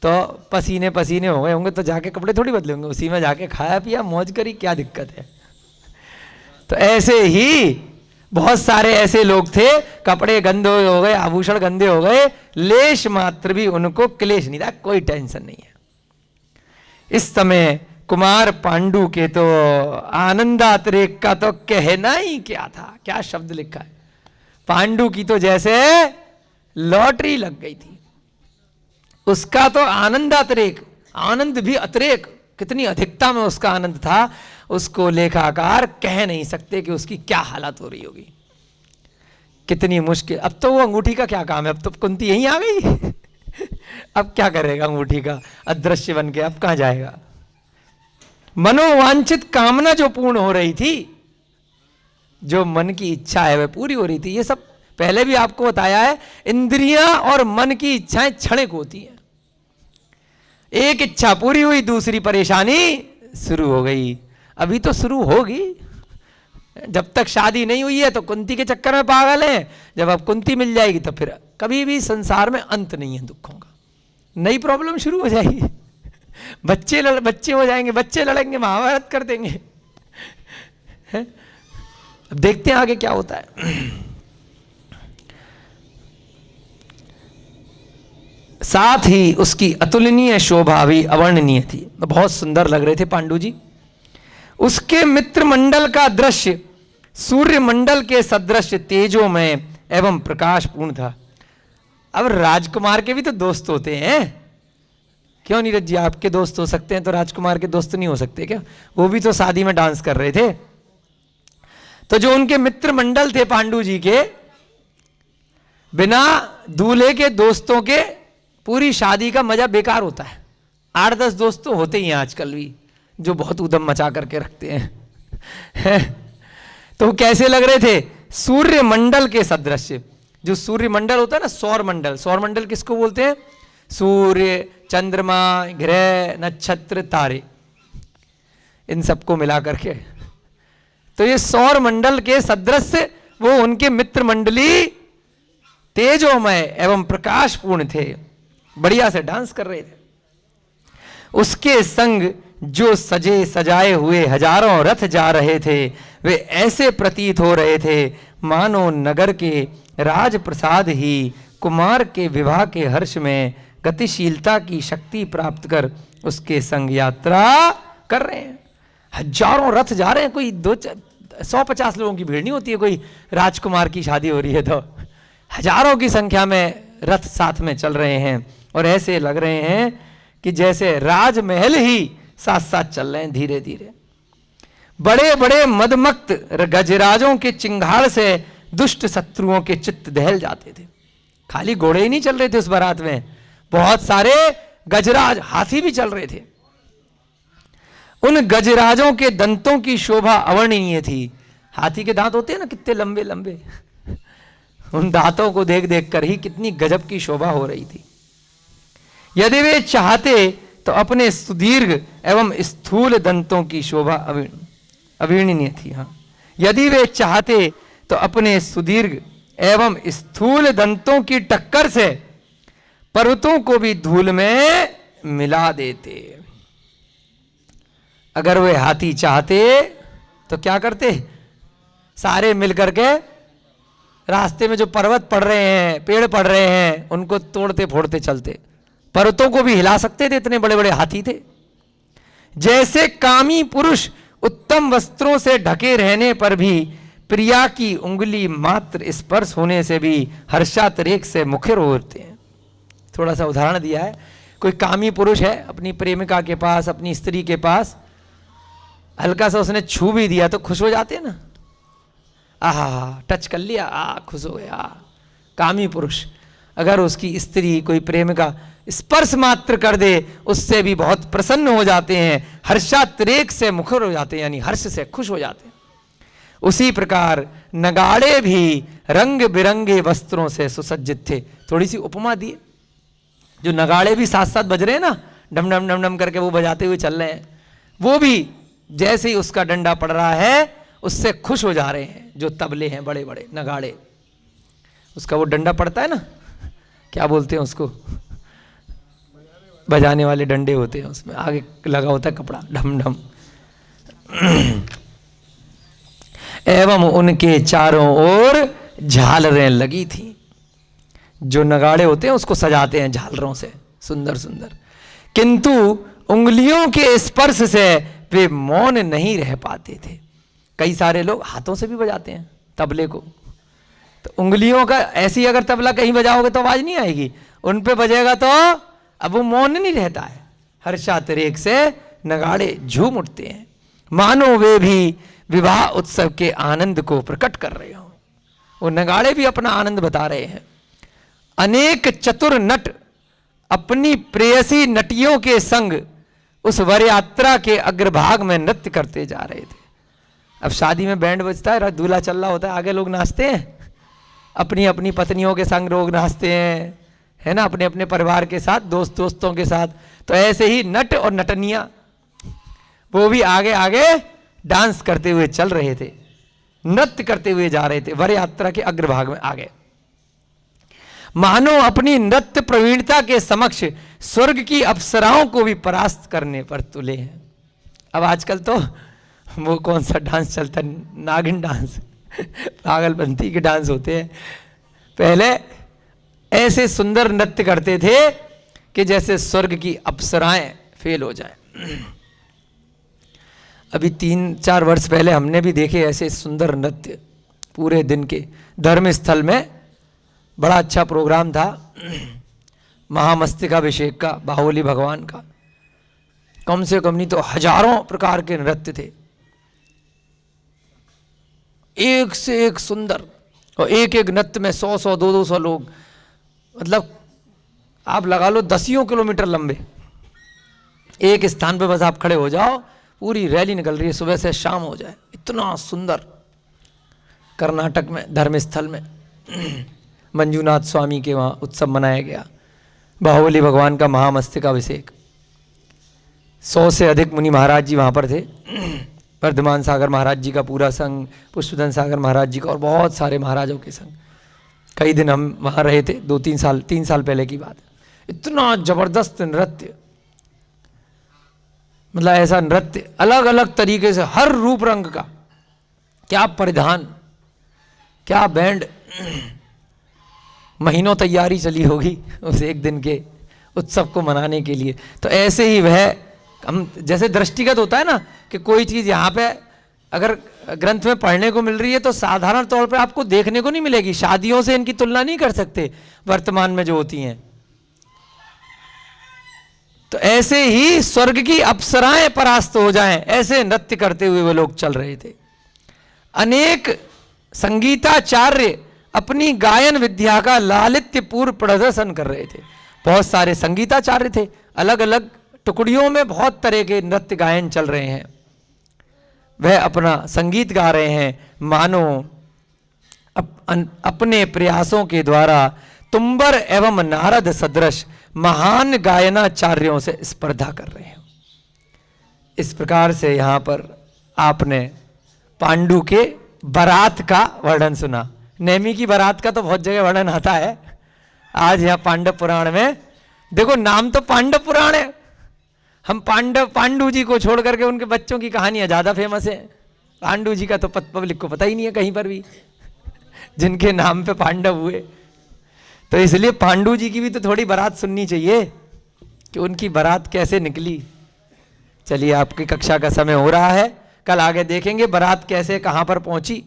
तो पसीने पसीने हो गए होंगे तो जाके कपड़े थोड़ी बदले होंगे, उसी में जाके खाया पिया मौज करी, क्या दिक्कत है। तो ऐसे ही बहुत सारे ऐसे लोग थे, कपड़े गंदे हो गए, आभूषण गंदे हो गए, लेश मात्र भी उनको क्लेश नहीं था, कोई टेंशन नहीं है। इस समय कुमार पांडु के तो आनंदातिरेक का तो कहना ही क्या था, क्या शब्द लिखा है, पांडु की तो जैसे लॉटरी लग गई थी। उसका तो आनंदातिरेक, आनंद भी अतिरेक, कितनी अधिकता में उसका आनंद था, उसको लेखाकार कह नहीं सकते कि उसकी क्या हालत हो रही होगी, कितनी मुश्किल। अब तो वो अंगूठी का क्या काम है, अब तो कुंती यहीं आ गई अब क्या करेगा अंगूठी का, अदृश्य बन के अब कहां जाएगा। मनोवांछित कामना जो पूर्ण हो रही थी, जो मन की इच्छा है वह पूरी हो रही थी। ये सब पहले भी आपको बताया है, इंद्रियां और मन की इच्छाएं क्षणिक होती हैं। एक इच्छा पूरी हुई, दूसरी परेशानी शुरू हो गई। अभी तो शुरू होगी, जब तक शादी नहीं हुई है तो कुंती के चक्कर में पागल है, जब अब कुंती मिल जाएगी तो फिर कभी भी संसार में अंत नहीं है दुखों का, नई प्रॉब्लम शुरू हो जाएगी। बच्चे हो जाएंगे, बच्चे लड़ेंगे, महाभारत कर देंगे। अब देखते हैं आगे क्या होता है। साथ ही उसकी अतुलनीय शोभा भी अवर्णनीय थी, बहुत सुंदर लग रहे थे पांडु जी। उसके मित्र मंडल का दृश्य सूर्य मंडल के सदृश तेजोमय एवं प्रकाशपूर्ण था। अब राजकुमार के भी तो दोस्त होते हैं, क्यों नीरज जी, आपके दोस्त हो सकते हैं तो राजकुमार के दोस्त नहीं हो सकते क्या? वो भी तो शादी में डांस कर रहे थे। तो जो उनके मित्र मंडल थे पांडु जी के, बिना दूल्हे के दोस्तों के पूरी शादी का मजा बेकार होता है। 8-10 दोस्त तो होते ही हैं आजकल भी, जो बहुत उदम मचा करके रखते हैं। तो कैसे लग रहे थे? सूर्य मंडल के सदृश। जो सूर्य मंडल होता है ना, सौर मंडल, सौर मंडल किसको बोलते हैं? सूर्य, चंद्रमा, ग्रह, नक्षत्र, तारे, इन सबको मिला करके। तो ये सौर मंडल के सदृश वो उनके मित्र मंडली तेजोमय एवं प्रकाशपूर्ण थे, बढ़िया से डांस कर रहे थे। उसके संग जो सजे सजाए हुए हजारों रथ जा रहे थे, वे ऐसे प्रतीत हो रहे थे मानो नगर के राजप्रसाद ही कुमार के विवाह के हर्ष में गतिशीलता की शक्ति प्राप्त कर उसके संग यात्रा कर रहे हैं। हजारों रथ जा रहे हैं, कोई 150 लोगों की भीड़ नहीं होती है, कोई राजकुमार की शादी हो रही है तो हजारों की संख्या में रथ साथ में चल रहे हैं, और ऐसे लग रहे हैं कि जैसे राजमहल ही साथ साथ चल रहे हैं धीरे धीरे। बड़े बड़े मदमक्त गजराजों के चिंगाड़ से दुष्ट शत्रुओं के चित्त दहल जाते थे। खाली घोड़े ही नहीं चल रहे थे उस बारात में, बहुत सारे गजराज, हाथी भी चल रहे थे। उन गजराजों के दंतों की शोभा अवर्णनीय थी। हाथी के दांत होते हैं ना कितने लंबे लंबे, उन दांतों को देख देख कर ही कितनी गजब की शोभा हो रही थी। यदि वे चाहते तो अपने सुदीर्घ एवं स्थूल दंतों की शोभा अवर्णनीय थी। हाँ, यदि वे चाहते तो अपने सुदीर्घ एवं स्थूल दंतों की टक्कर से पर्वतों को भी धूल में मिला देते। अगर वे हाथी चाहते तो क्या करते? सारे मिलकर के रास्ते में जो पर्वत पड़ रहे हैं, पेड़ पड़ रहे हैं, उनको तोड़ते फोड़ते चलते। पर्वतों को भी हिला सकते थे, इतने बड़े बड़े हाथी थे। जैसे कामी पुरुष उत्तम वस्त्रों से ढके रहने पर भी प्रिया की उंगली मात्र स्पर्श होने से भी हर्षातिरेक से मुखर होते हैं। थोड़ा सा उदाहरण दिया है। कोई कामी पुरुष है, अपनी प्रेमिका के पास, अपनी स्त्री के पास, हल्का सा उसने छू भी दिया तो खुश हो जाते हैं ना, आहा टच कर लिया, खुश हो गया। कामी पुरुष अगर उसकी स्त्री, कोई प्रेमिका स्पर्श मात्र कर दे, उससे भी बहुत प्रसन्न हो जाते हैं, हर्षातिरेक से मुखर हो जाते हैं, यानी हर्ष से खुश हो जाते हैं। उसी प्रकार नगाड़े भी रंग बिरंगे वस्त्रों से सुसज्जित थे। थोड़ी सी उपमा दी, जो नगाड़े भी साथ साथ बज रहे हैं ना, डम डम डम डम करके वो बजाते हुए चल रहे हैं, वो भी जैसे ही उसका डंडा पड़ रहा है उससे खुश हो जा रहे हैं। जो तबले हैं, बड़े बड़े नगाड़े, उसका वो डंडा पड़ता है ना, क्या बोलते हैं उसको, बजाने वाले डंडे होते हैं, उसमें आगे लगा होता है कपड़ा, ढम ढम। एवं उनके चारों ओर झालरें लगी थी। जो नगाड़े होते हैं उसको सजाते हैं झालरों से, सुंदर सुंदर, किंतु उंगलियों के स्पर्श से वे मौन नहीं रह पाते थे। कई सारे लोग हाथों से भी बजाते हैं तबले को, तो उंगलियों का ऐसी अगर तबला कहीं बजाओगे तो आवाज नहीं आएगी, उन पे बजेगा तो अब वो मौन नहीं रहता है, हर्षातिरेक से नगाड़े झूम उठते हैं, मानो वे भी विवाह उत्सव के आनंद को प्रकट कर रहे हों। वो नगाड़े भी अपना आनंद बता रहे हैं। अनेक चतुर नट अपनी प्रेयसी नटियों के संग उस वर यात्रा के अग्रभाग में नृत्य करते जा रहे थे। अब शादी में बैंड बजता है, दूल्हा चल रहा होता है, आगे लोग नाचते हैं, अपनी अपनी पत्नियों के संग लोग नाचते हैं, है ना, अपने अपने परिवार के साथ, दोस्तों के साथ। तो ऐसे ही नट और नटनियां वो भी आगे आगे डांस करते हुए चल रहे थे, नृत्य करते हुए जा रहे थे वर यात्रा के अग्रभाग में आगे। मानो अपनी नृत्य प्रवीणता के समक्ष स्वर्ग की अप्सराओं को भी परास्त करने पर तुले हैं। अब आजकल तो वो कौन सा डांस चलता है, नागिन डांस, पागलपंथी के डांस होते हैं। पहले ऐसे सुंदर नृत्य करते थे कि जैसे स्वर्ग की अप्सराएं फेल हो जाएं। अभी 3-4 वर्ष पहले हमने भी देखे ऐसे सुंदर नृत्य पूरे दिन के। धर्म स्थल में बड़ा अच्छा प्रोग्राम था, महामस्तकाभिषेक का, बाहुबली भगवान का। कम से कम नहीं तो हजारों प्रकार के नृत्य थे, एक से एक सुंदर, और एक एक नृत्य में 100-100, 200 लोग, मतलब आप लगा लो 10 किलोमीटर लंबे। एक स्थान पे बस आप खड़े हो जाओ, पूरी रैली निकल रही है, सुबह से शाम हो जाए। इतना सुंदर कर्नाटक में धर्मस्थल में मंजूनाथ स्वामी के वहाँ उत्सव मनाया गया, बाहुबली भगवान का महामस्तकाभिषेक। 100 से अधिक मुनि महाराज जी वहाँ पर थे। वर्धमान सागर महाराज जी का पूरा संघ, पुष्पधन सागर महाराज जी का, और बहुत सारे महाराजों के संग। कई दिन हम वहाँ रहे थे, 3 साल पहले की बात है। इतना जबरदस्त नृत्य, मतलब ऐसा नृत्य अलग अलग तरीके से, हर रूप रंग का, क्या परिधान, क्या बैंड, महीनों तैयारी चली होगी उस एक दिन के उत्सव को मनाने के लिए। तो ऐसे ही वह हम, जैसे दृष्टिगत होता है ना कि कोई चीज़ यहाँ पे अगर ग्रंथ में पढ़ने को मिल रही है तो साधारण तौर पे आपको देखने को नहीं मिलेगी। शादियों से इनकी तुलना नहीं कर सकते वर्तमान में जो होती हैं। तो ऐसे ही स्वर्ग की अप्सराएं परास्त हो जाएं, ऐसे नृत्य करते हुए वे लोग चल रहे थे। अनेक संगीताचार्य अपनी गायन विद्या का लालित्य पूर्व प्रदर्शन कर रहे थे। बहुत सारे संगीताचार्य थे, अलग अलग टुकड़ियों में बहुत तरह के नृत्य गायन चल रहे हैं। वह अपना संगीत गा रहे हैं, मानो अपने प्रयासों के द्वारा तुम्बर एवं नारद सदृश महान गायनाचार्यों से स्पर्धा कर रहे हैं। इस प्रकार से यहाँ पर आपने पांडु के बारात का वर्णन सुना। नेमी की बारात का तो बहुत जगह वर्णन आता है, आज यहाँ पांडव पुराण में देखो, नाम तो पांडव पुराण है। हम पांडु जी को छोड़ करके उनके बच्चों की कहानियां ज्यादा फेमस है। पांडु जी का तो पब्लिक को पता ही नहीं है कहीं पर भी, जिनके नाम पे पांडव हुए। तो इसलिए पांडु जी की भी तो थोड़ी बारात सुननी चाहिए कि उनकी बारात कैसे निकली। चलिए, आपकी कक्षा का समय हो रहा है, कल आगे देखेंगे बारात कैसे कहाँ पर पहुंची।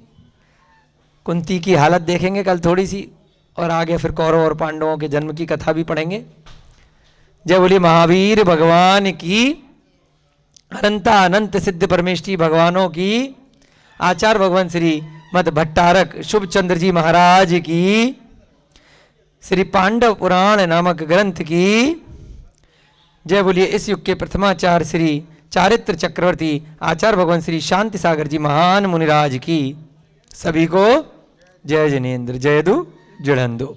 कुंती की हालत देखेंगे कल थोड़ी सी, और आगे फिर कौरव और पांडवों के जन्म की कथा भी पढ़ेंगे। जय बोली महावीर भगवान की, अनंता अनंत सिद्ध परमेष्ठी भगवानों की, आचार्य भगवान श्री मद भट्टारक शुभ चंद्र जी महाराज की, श्री पांडव पुराण नामक ग्रंथ की जय बोलिए। इस युग के प्रथमाचार्य श्री चारित्र चक्रवर्ती आचार्य भगवान श्री शांति सागर जी महान मुनिराज की। सभी को जय जिनेन्द्र, जय दु जुड़ंदो।